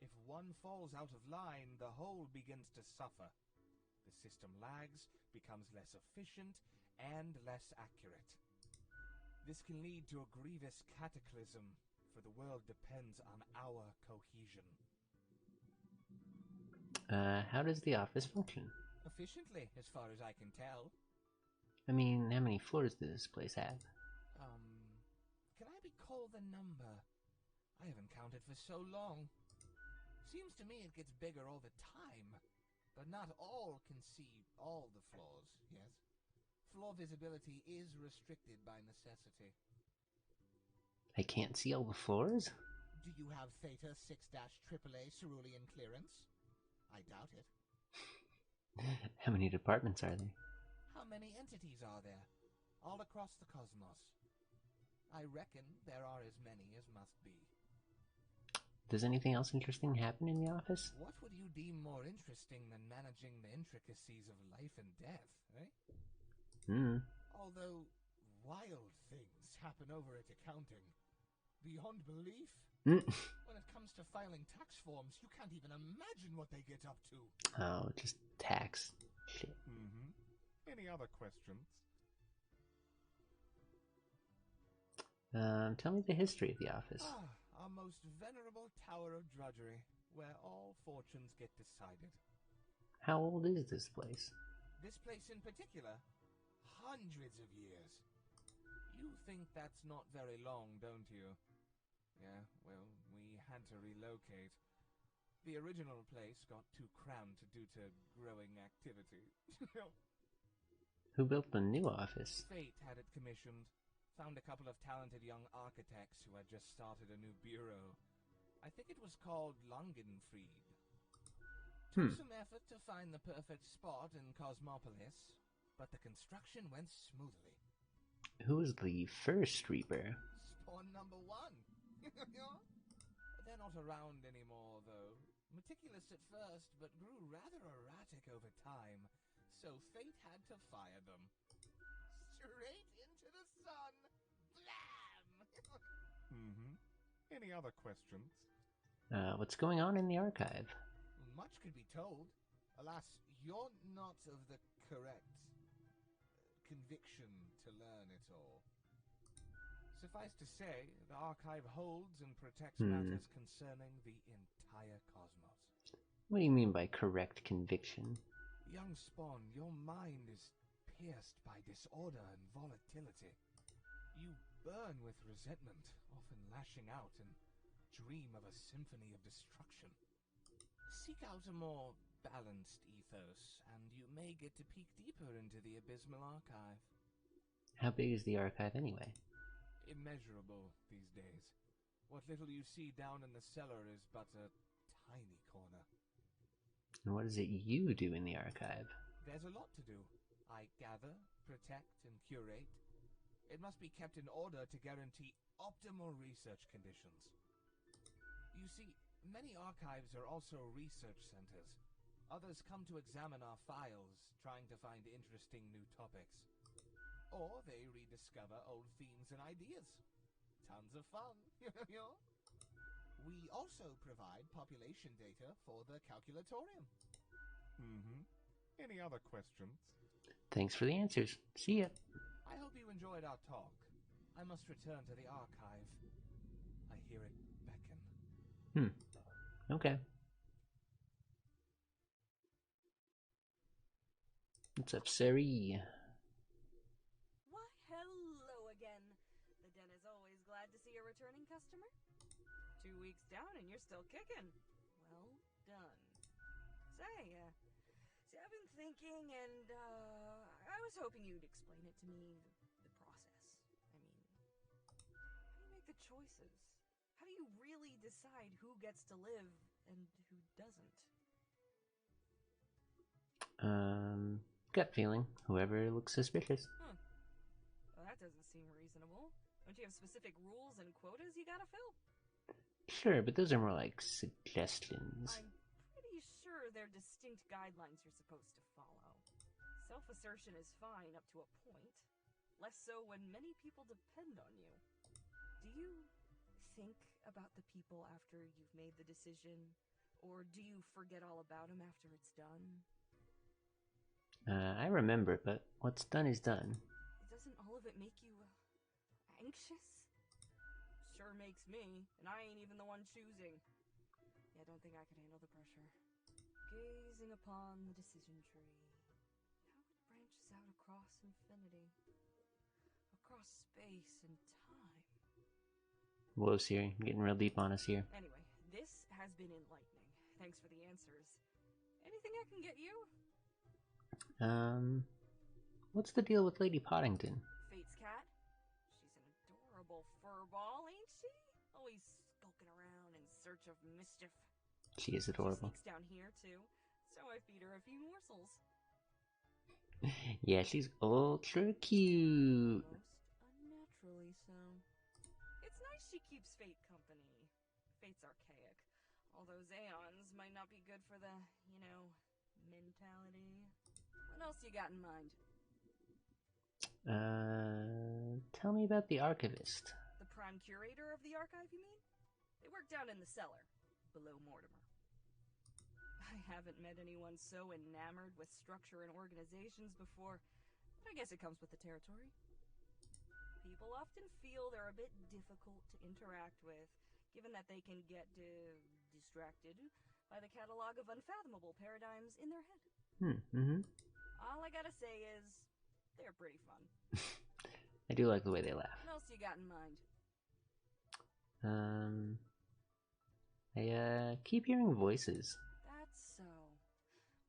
If one falls out of line, the whole begins to suffer. The system lags, becomes less efficient, and less accurate. This can lead to a grievous cataclysm, for the world depends on our cohesion. How does the office function? Efficiently, as far as I can tell. I mean, how many floors does this place have? Can I recall the number? I haven't counted for so long. Seems to me it gets bigger all the time. But not all can see all the floors, yes? Floor visibility is restricted by necessity. I can't see all the floors? Do you have Theta 6-AAA cerulean clearance? I doubt it. How many departments are there? How many entities are there? All across the cosmos. I reckon there are as many as must be. Does anything else interesting happen in the office? What would you deem more interesting than managing the intricacies of life and death, eh? Although wild things happen over at accounting. Beyond belief. When it comes to filing tax forms, you can't even imagine what they get up to. Oh, just tax. Shit. Any other questions? Tell me the history of the office. Our most venerable tower of drudgery, where all fortunes get decided. How old is this place? This place in particular, hundreds of years. You think that's not very long, don't you? Yeah, well, we had to relocate. The original place got too cramped due to growing activity. Who built the new office? Fate had it commissioned. Found a couple of talented young architects who had just started a new bureau. I think it was called Langenfried. Took some effort to find the perfect spot in Cosmopolis, but the construction went smoothly. Who was the first Reaper? Spawn number 1. They're not around anymore, though. Meticulous at first, but grew rather erratic over time, so fate had to fire them. Straight into the sun! Blam! Any other questions? What's going on in the archive? Much could be told. Alas, you're not of the correct conviction to learn it all. Suffice to say, the archive holds and protects matters concerning the entire cosmos. What do you mean by correct conviction? Young Spawn, your mind is pierced by disorder and volatility. You burn with resentment, often lashing out and dream of a symphony of destruction. Seek out a more balanced ethos, and you may get to peek deeper into the abysmal archive. How big is the archive anyway? Immeasurable these days. What little you see down in the cellar is but a tiny corner. And what is it you do in the archive? There's a lot to do. I gather, protect, and curate. It must be kept in order to guarantee optimal research conditions. You see, many archives are also research centers. Others come to examine our files, trying to find interesting new topics. Or they rediscover old themes and ideas. Tons of fun. We also provide population data for the calculatorium. Any other questions? Thanks for the answers. See ya. I hope you enjoyed our talk. I must return to the archive. I hear it beckon. Okay. What's up, Sari? Why, hello again. The den is always glad to see a returning customer. 2 weeks down and you're still kicking. Well done. Say, I've been thinking and, I was hoping you'd explain it to me, the process. I mean, how do you make the choices? How do you really decide who gets to live and who doesn't? Gut feeling. Whoever looks suspicious. Well, that doesn't seem reasonable. Don't you have specific rules and quotas you gotta fill? Sure, but those are more like suggestions. I'm pretty sure they're distinct guidelines you're supposed to follow. Self-assertion is fine up to a point. Less so when many people depend on you. Do you think about the people after you've made the decision? Or do you forget all about them after it's done? I remember, but what's done is done. Doesn't all of it make you anxious? Sure makes me, and I ain't even the one choosing. Yeah, I don't think I could handle the pressure. Gazing upon the decision tree, how it branches out across infinity, across space and time. Whoa, Siri, I'm getting real deep on us here. Anyway, this has been enlightening. Thanks for the answers. Anything I can get you? What's the deal with Lady Pawdington? Fate's cat? She's an adorable furball, ain't she? Always skulking around in search of mischief. She is adorable. She sneaks down here, too, so I feed her a few morsels. Yeah, she's ultra cute. Most unnaturally so. those aeons might not be good for the, mentality. What else you got in mind? Tell me about the archivist. The prime curator of the archive, you mean? They work down in the cellar, below Mortimer. I haven't met anyone so enamored with structure and organizations before, but I guess it comes with the territory. People often feel they're a bit difficult to interact with, given that they can get distracted by the catalog of unfathomable paradigms in their head. All I gotta say is, they're pretty fun. I do like the way they laugh. What else you got in mind? I keep hearing voices. That's so.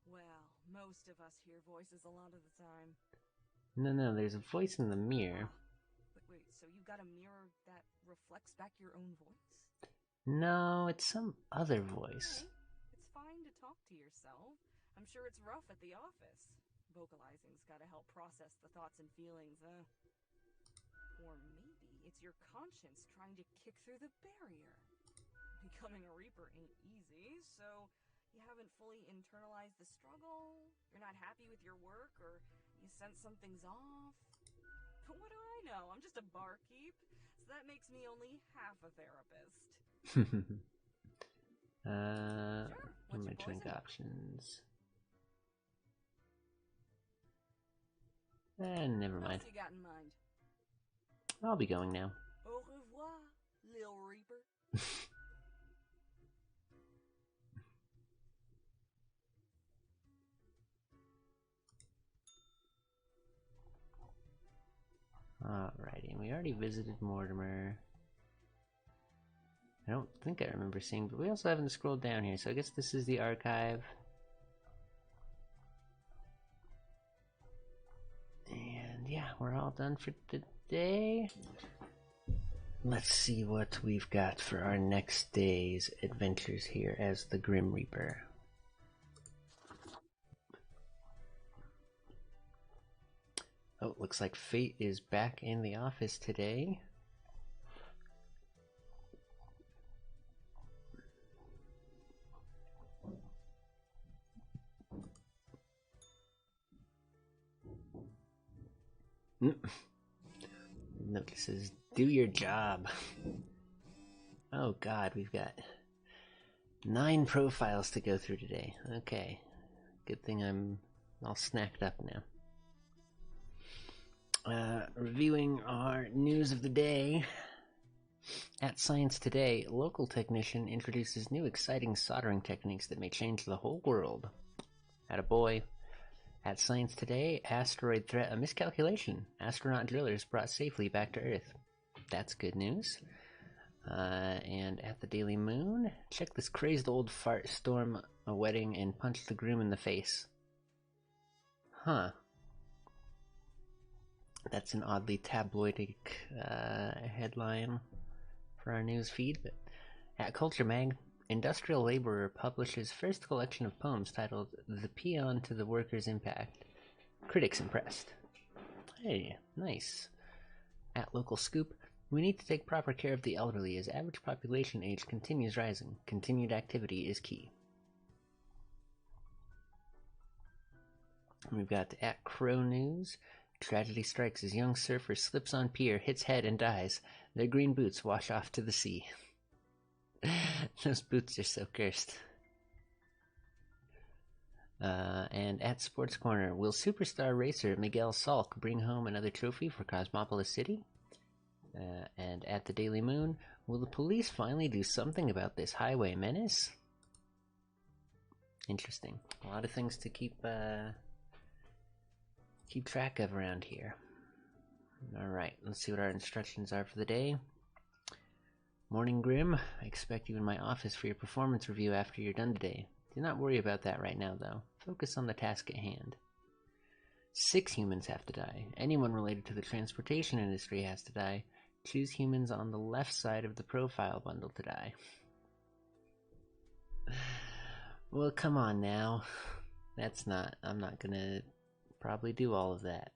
Well, most of us hear voices a lot of the time. No, there's a voice in the mirror. Wait, so you got a mirror that reflects back your own voice? No, it's some other voice. Okay. It's fine to talk to yourself. I'm sure it's rough at the office. Vocalizing's gotta help process the thoughts and feelings, Or maybe it's your conscience trying to kick through the barrier. Becoming a Reaper ain't easy, so you haven't fully internalized the struggle, you're not happy with your work, or you sense something's off. But what do I know? I'm just a barkeep, so that makes me only half a therapist. Sure. What's My your drink poison? options. Never What mind. else you got in mind? I'll be going now. Au revoir, Lil Reaper. Alrighty, and we already visited Mortimer. I don't think I remember seeing, but we also haven't scrolled down here, so I guess this is the archive. And yeah, we're all done for today. Let's see what we've got for our next day's adventures here as the Grim Reaper. Oh, looks like Fate is back in the office today. Note says, do your job. Oh god, we've got 9 profiles to go through today. Okay, good thing I'm all snacked up now. Reviewing our news of the day. At Science Today, local technician introduces new exciting soldering techniques that may change the whole world. Attaboy. At Science Today, asteroid threat a miscalculation. Astronaut drillers brought safely back to Earth. That's good news. And at the Daily Moon, check this crazed old fart storm a wedding and punch the groom in the face. Huh. That's an oddly tabloidic headline for our news feed. But at Culture Mag, industrial laborer publishes first collection of poems titled The Peon to the Worker's Impact. Critics impressed. Hey, nice. At Local Scoop, we need to take proper care of the elderly as average population age continues rising. Continued activity is key. We've got at Crow News, tragedy strikes as young surfer slips on pier, hits head and dies. Their green boots wash off to the sea. Those boots are so cursed. And at Sports Corner, will superstar racer Miguel Salk bring home another trophy for Cosmopolis City? And at the Daily Moon, will the police finally do something about this highway menace? Interesting. A lot of things to keep track of around here. Alright, let's see what our instructions are for the day. Morning Grim, I expect you in my office for your performance review after you're done today. Do not worry about that right now, though. Focus on the task at hand. 6 humans have to die. Anyone related to the transportation industry has to die. Choose humans on the left side of the profile bundle to die. Well, come on now. I'm not gonna probably do all of that,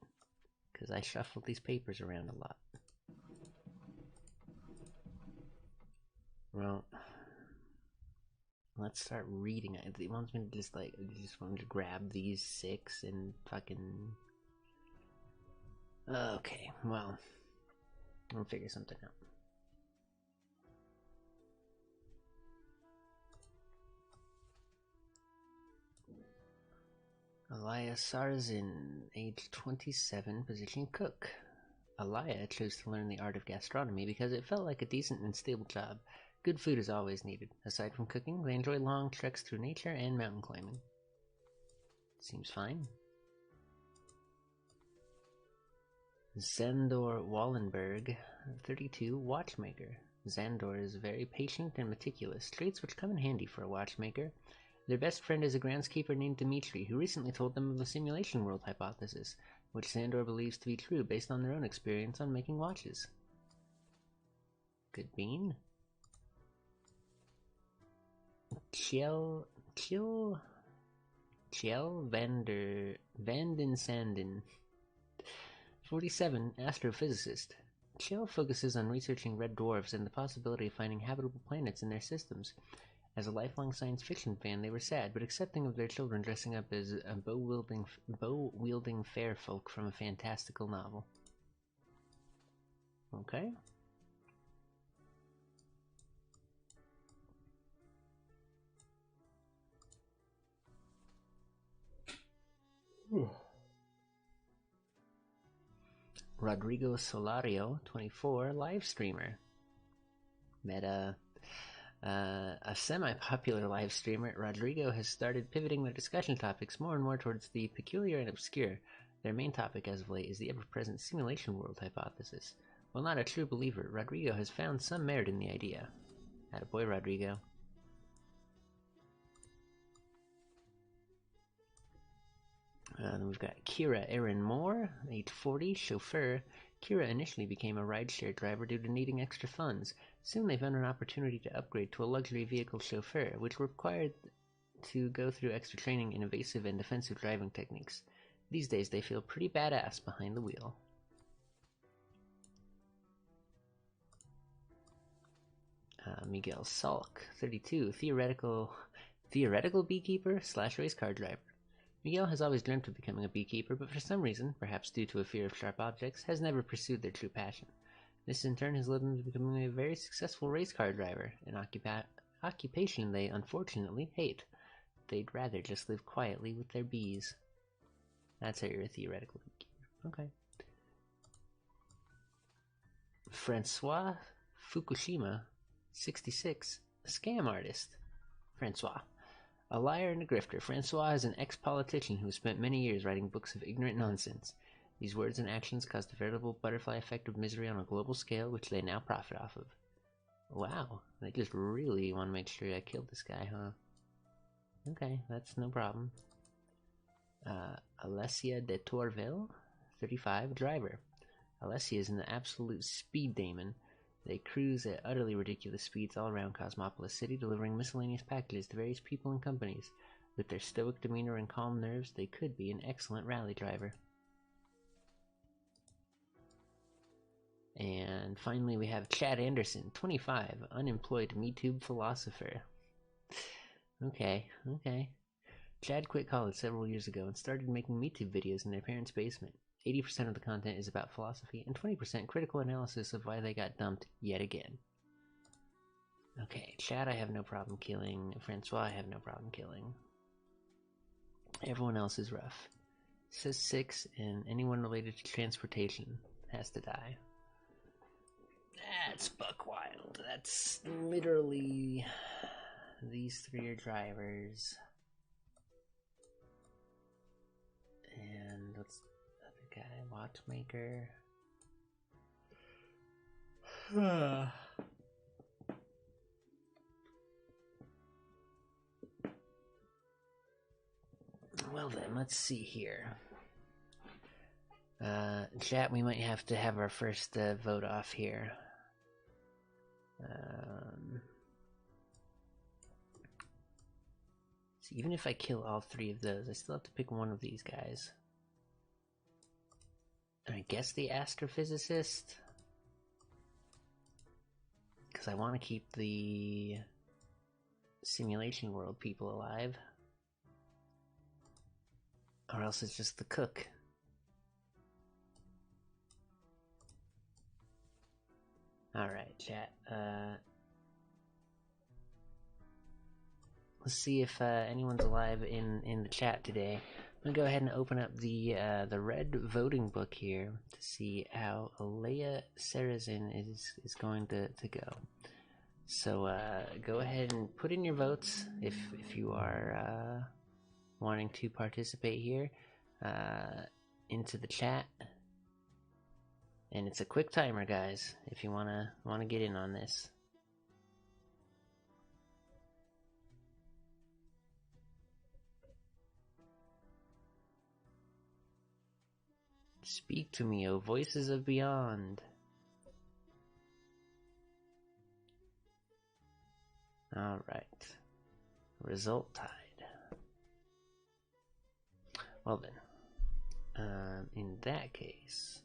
because I shuffled these papers around a lot. Well, Let's start reading it. It wants me to just want to grab these 6 and fucking... Okay, well, we'll figure something out. Alaya Sarzin, age 27, position cook. Alaya chose to learn the art of gastronomy because it felt like a decent and stable job. Good food is always needed. Aside from cooking, they enjoy long treks through nature and mountain climbing. Seems fine. Zandor Wallenberg, 32, watchmaker. Zandor is very patient and meticulous, traits which come in handy for a watchmaker. Their best friend is a groundskeeper named Dmitri, who recently told them of the simulation world hypothesis, which Zandor believes to be true based on their own experience on making watches. Good bean. Kjell Vanden Sanden, 47, astrophysicist. Kjell focuses on researching red dwarfs and the possibility of finding habitable planets in their systems. As a lifelong science fiction fan, they were sad but accepting of their children dressing up as a bow-wielding fair folk from a fantastical novel. Okay. Rodrigo Solario, 24, live streamer. Met a semi-popular live streamer, Rodrigo has started pivoting their discussion topics more and more towards the peculiar and obscure. Their main topic as of late is the ever-present simulation world hypothesis. While not a true believer, Rodrigo has found some merit in the idea. Attaboy, Rodrigo. Then we've got Kira Erin Moore, age 40, chauffeur. Kira initially became a rideshare driver due to needing extra funds. Soon they found an opportunity to upgrade to a luxury vehicle chauffeur, which required to go through extra training in evasive and defensive driving techniques. These days they feel pretty badass behind the wheel. Miguel Salk, 32, theoretical beekeeper / race car driver. Miguel has always dreamt of becoming a beekeeper, but for some reason, perhaps due to a fear of sharp objects, has never pursued their true passion. This in turn has led him to becoming a very successful race car driver, an occupation they unfortunately hate. They'd rather just live quietly with their bees. That's how you're a theoretical beekeeper. Okay. Francois Fukushima, 66, a scam artist. Francois. A liar and a grifter, Francois is an ex-politician who spent many years writing books of ignorant nonsense. These words and actions caused a veritable butterfly effect of misery on a global scale, which they now profit off of. Wow, they just really want to make sure I killed this guy, huh? Okay, that's no problem. Alessia de Torville, 35, driver. Alessia is an absolute speed demon. They cruise at utterly ridiculous speeds all around Cosmopolis City, delivering miscellaneous packages to various people and companies. With their stoic demeanor and calm nerves, they could be an excellent rally driver. And finally we have Chad Anderson, 25, unemployed MeTube philosopher. Okay. Chad quit college several years ago and started making MeTube videos in their parents' basement. 80% of the content is about philosophy, and 20% critical analysis of why they got dumped yet again. Okay, Chad I have no problem killing. Francois I have no problem killing. Everyone else is rough. It says 6, and anyone related to transportation has to die. That's buck wild. That's literally... These 3 are drivers. And what's the other guy? Watchmaker. Well then, let's see here. Chat, we might have to have our first vote off here. So even if I kill all 3 of those, I still have to pick one of these guys. And I guess the astrophysicist? Because I want to keep the simulation world people alive. Or else it's just the cook. Alright, chat. Let's see if anyone's alive in the chat today. I'm gonna go ahead and open up the red voting book here to see how Alea Sarazin is going to go. So go ahead and put in your votes if you are wanting to participate here into the chat. And it's a quick timer, guys, if you wanna get in on this. Speak to me, O voices of beyond. Alright. Result tied. Well then. In that case,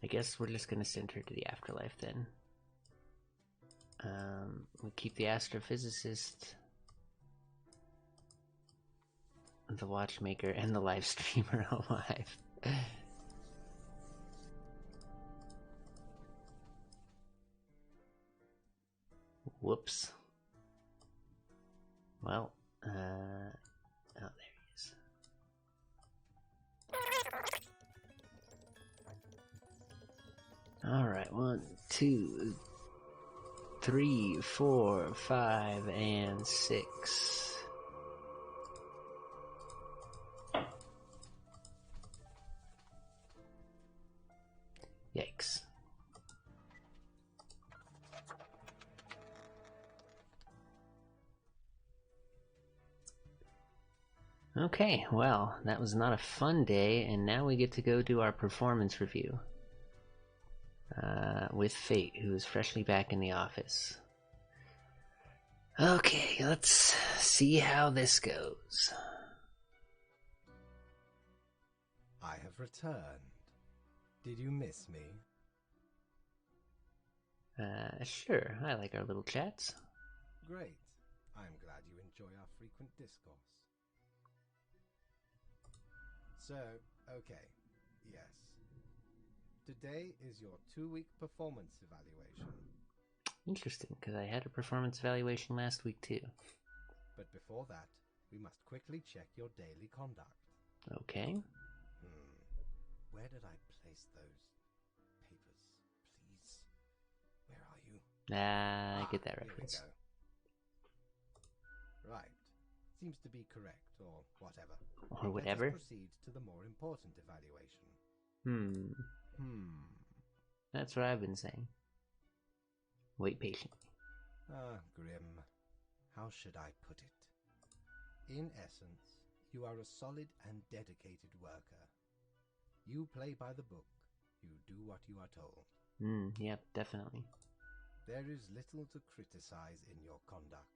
I guess we're just gonna send her to the afterlife then. We keep the astrophysicist, the watchmaker, and the live streamer alive. Whoops. Well, oh, there he is. Alright, 1, 2, 3, 4, 5, and 6. Yikes. Okay, well, that was not a fun day, and now we get to go do our performance review. With Fate, who is freshly back in the office. Okay, let's see how this goes. I have returned. Did you miss me? Sure, I like our little chats. Great. I'm glad you enjoy our frequent discourse. So, okay, yes. Today is your 2-week performance evaluation. Interesting, because I had a performance evaluation last week too. But before that, we must quickly check your daily conduct. Okay. Where did I place those papers, please? Where are you? I get that reference. Here we go. Right. Seems to be correct, or whatever. Or whatever. Let us proceed to the more important evaluation. That's what I've been saying. Wait patiently. Grim. How should I put it? In essence, you are a solid and dedicated worker. You play by the book. You do what you are told. Yep, definitely. There is little to criticize in your conduct,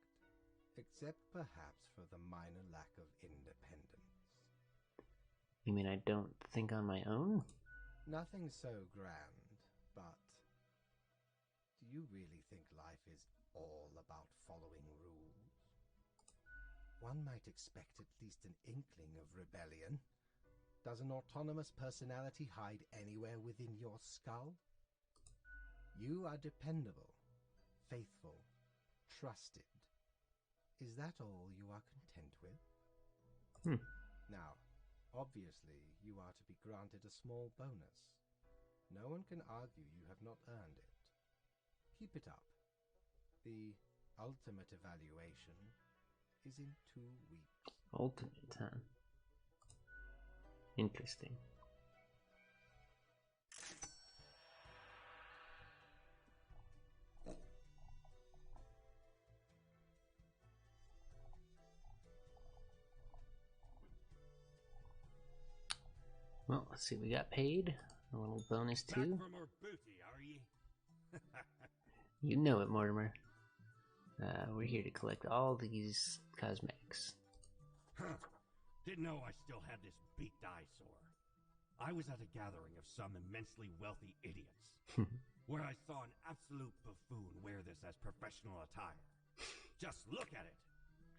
except perhaps for the minor lack of independence. You mean I don't think on my own? Nothing so grand, but do you really think life is all about following rules? One might expect at least an inkling of rebellion. Does an autonomous personality hide anywhere within your skull? You are dependable, faithful, trusted. Is that all you are content with? Now, obviously, you are to be granted a small bonus. No one can argue you have not earned it. Keep it up. The ultimate evaluation is in 2 weeks. Ultimate, huh? Interesting. Well, let's see, we got paid. A little bonus Back too. from our booty, are ye? You know it, Mortimer. We're here to collect all these cosmetics. Huh. Didn't know I still had this beaked eyesore. I was at a gathering of some immensely wealthy idiots. where I saw an absolute buffoon wear this as professional attire. Just look at it.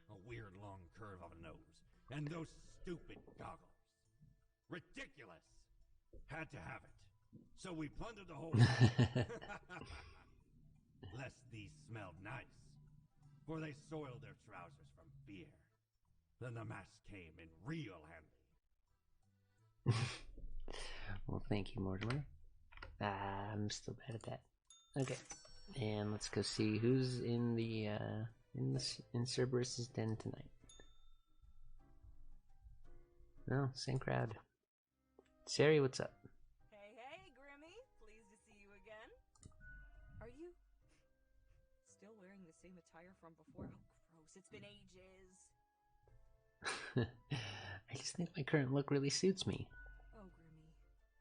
A weird long curve of a nose, and those stupid goggles. Ridiculous. Had to have it. So we plundered the whole thing. Lest these smelled nice, for they soiled their trousers from beer. Then the mask came in real handy. Well, thank you, Mortimer. I'm still bad at that. Okay, and let's go see who's in the in Cerberus's den tonight. No, same crowd. Sari, what's up? Hey, Grimmy. Pleased to see you again. Are you still wearing the same attire from before? Oh, gross. It's been ages. I just think my current look really suits me. Oh, Grimmy.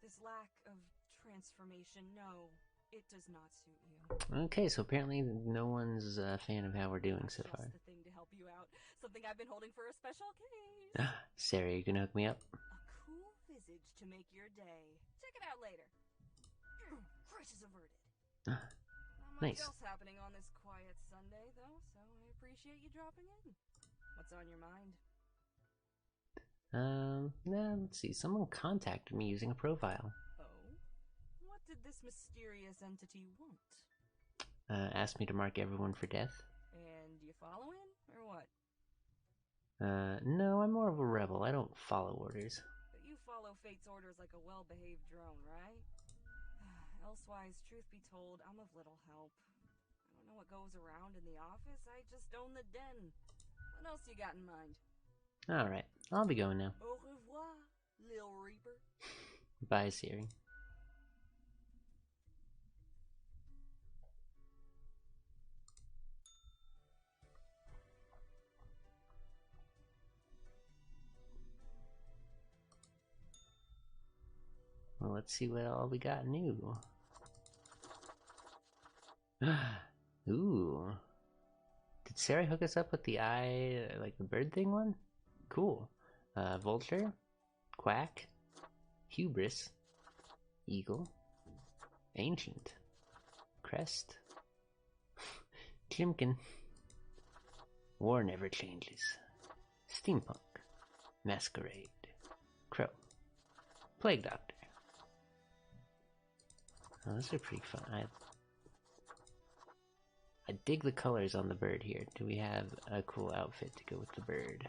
This lack of transformation, no, it does not suit you. Okay, so apparently no one's a fan of how we're doing so far. Just the thing to help you out. Something I've been holding for a special case. Sari, you gonna hook me up? A cool visage to make your day. Check it out later. Crisis averted. Not much Nice. else happening on this quiet Sunday, though, so I appreciate you dropping in. What's on your mind? Let's see. Someone contacted me using a profile. Oh? What did this mysterious entity want? Asked me to mark everyone for death. And you following, or what? No, I'm more of a rebel. I don't follow orders. But you follow fate's orders like a well-behaved drone, right? Elsewise, truth be told, I'm of little help. I don't know what goes around in the office, I just own the den. What else you got in mind? Alright, I'll be going now. Au revoir, Lil Reaper. Bye, Siri. Well, let's see what all we got new. Ooh. Did Sarah hook us up with the eye, like the bird thing one? Cool. Vulture, Quack, Hubris, Eagle, Ancient, Crest, Chimkin, War Never Changes, Steampunk, Masquerade, Crow, Plague Doctor. Oh, those are pretty fun. I dig the colors on the bird here. Do we have a cool outfit to go with the bird?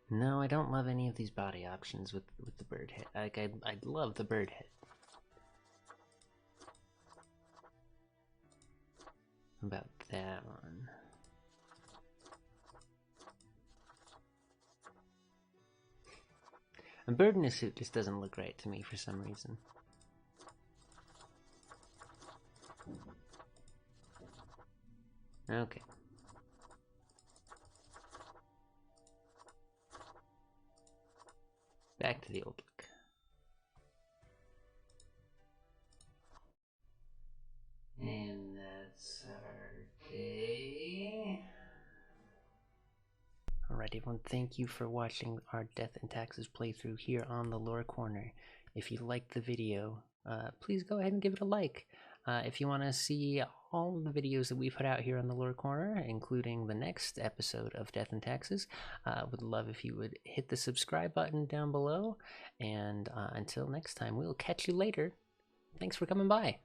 No, I don't love any of these body options with the bird head. Like, I'd love the bird head. How about that one? A bird in a suit just doesn't look right to me for some reason. Okay. Back to the old book. And that's our day. Alright everyone, thank you for watching our Death and Taxes playthrough here on the Lore Corner. If you liked the video, please go ahead and give it a like. If you want to see all the videos that we put out here on the Lore Corner, including the next episode of Death and Taxes, would love if you would hit the subscribe button down below. And until next time, we'll catch you later. Thanks for coming by.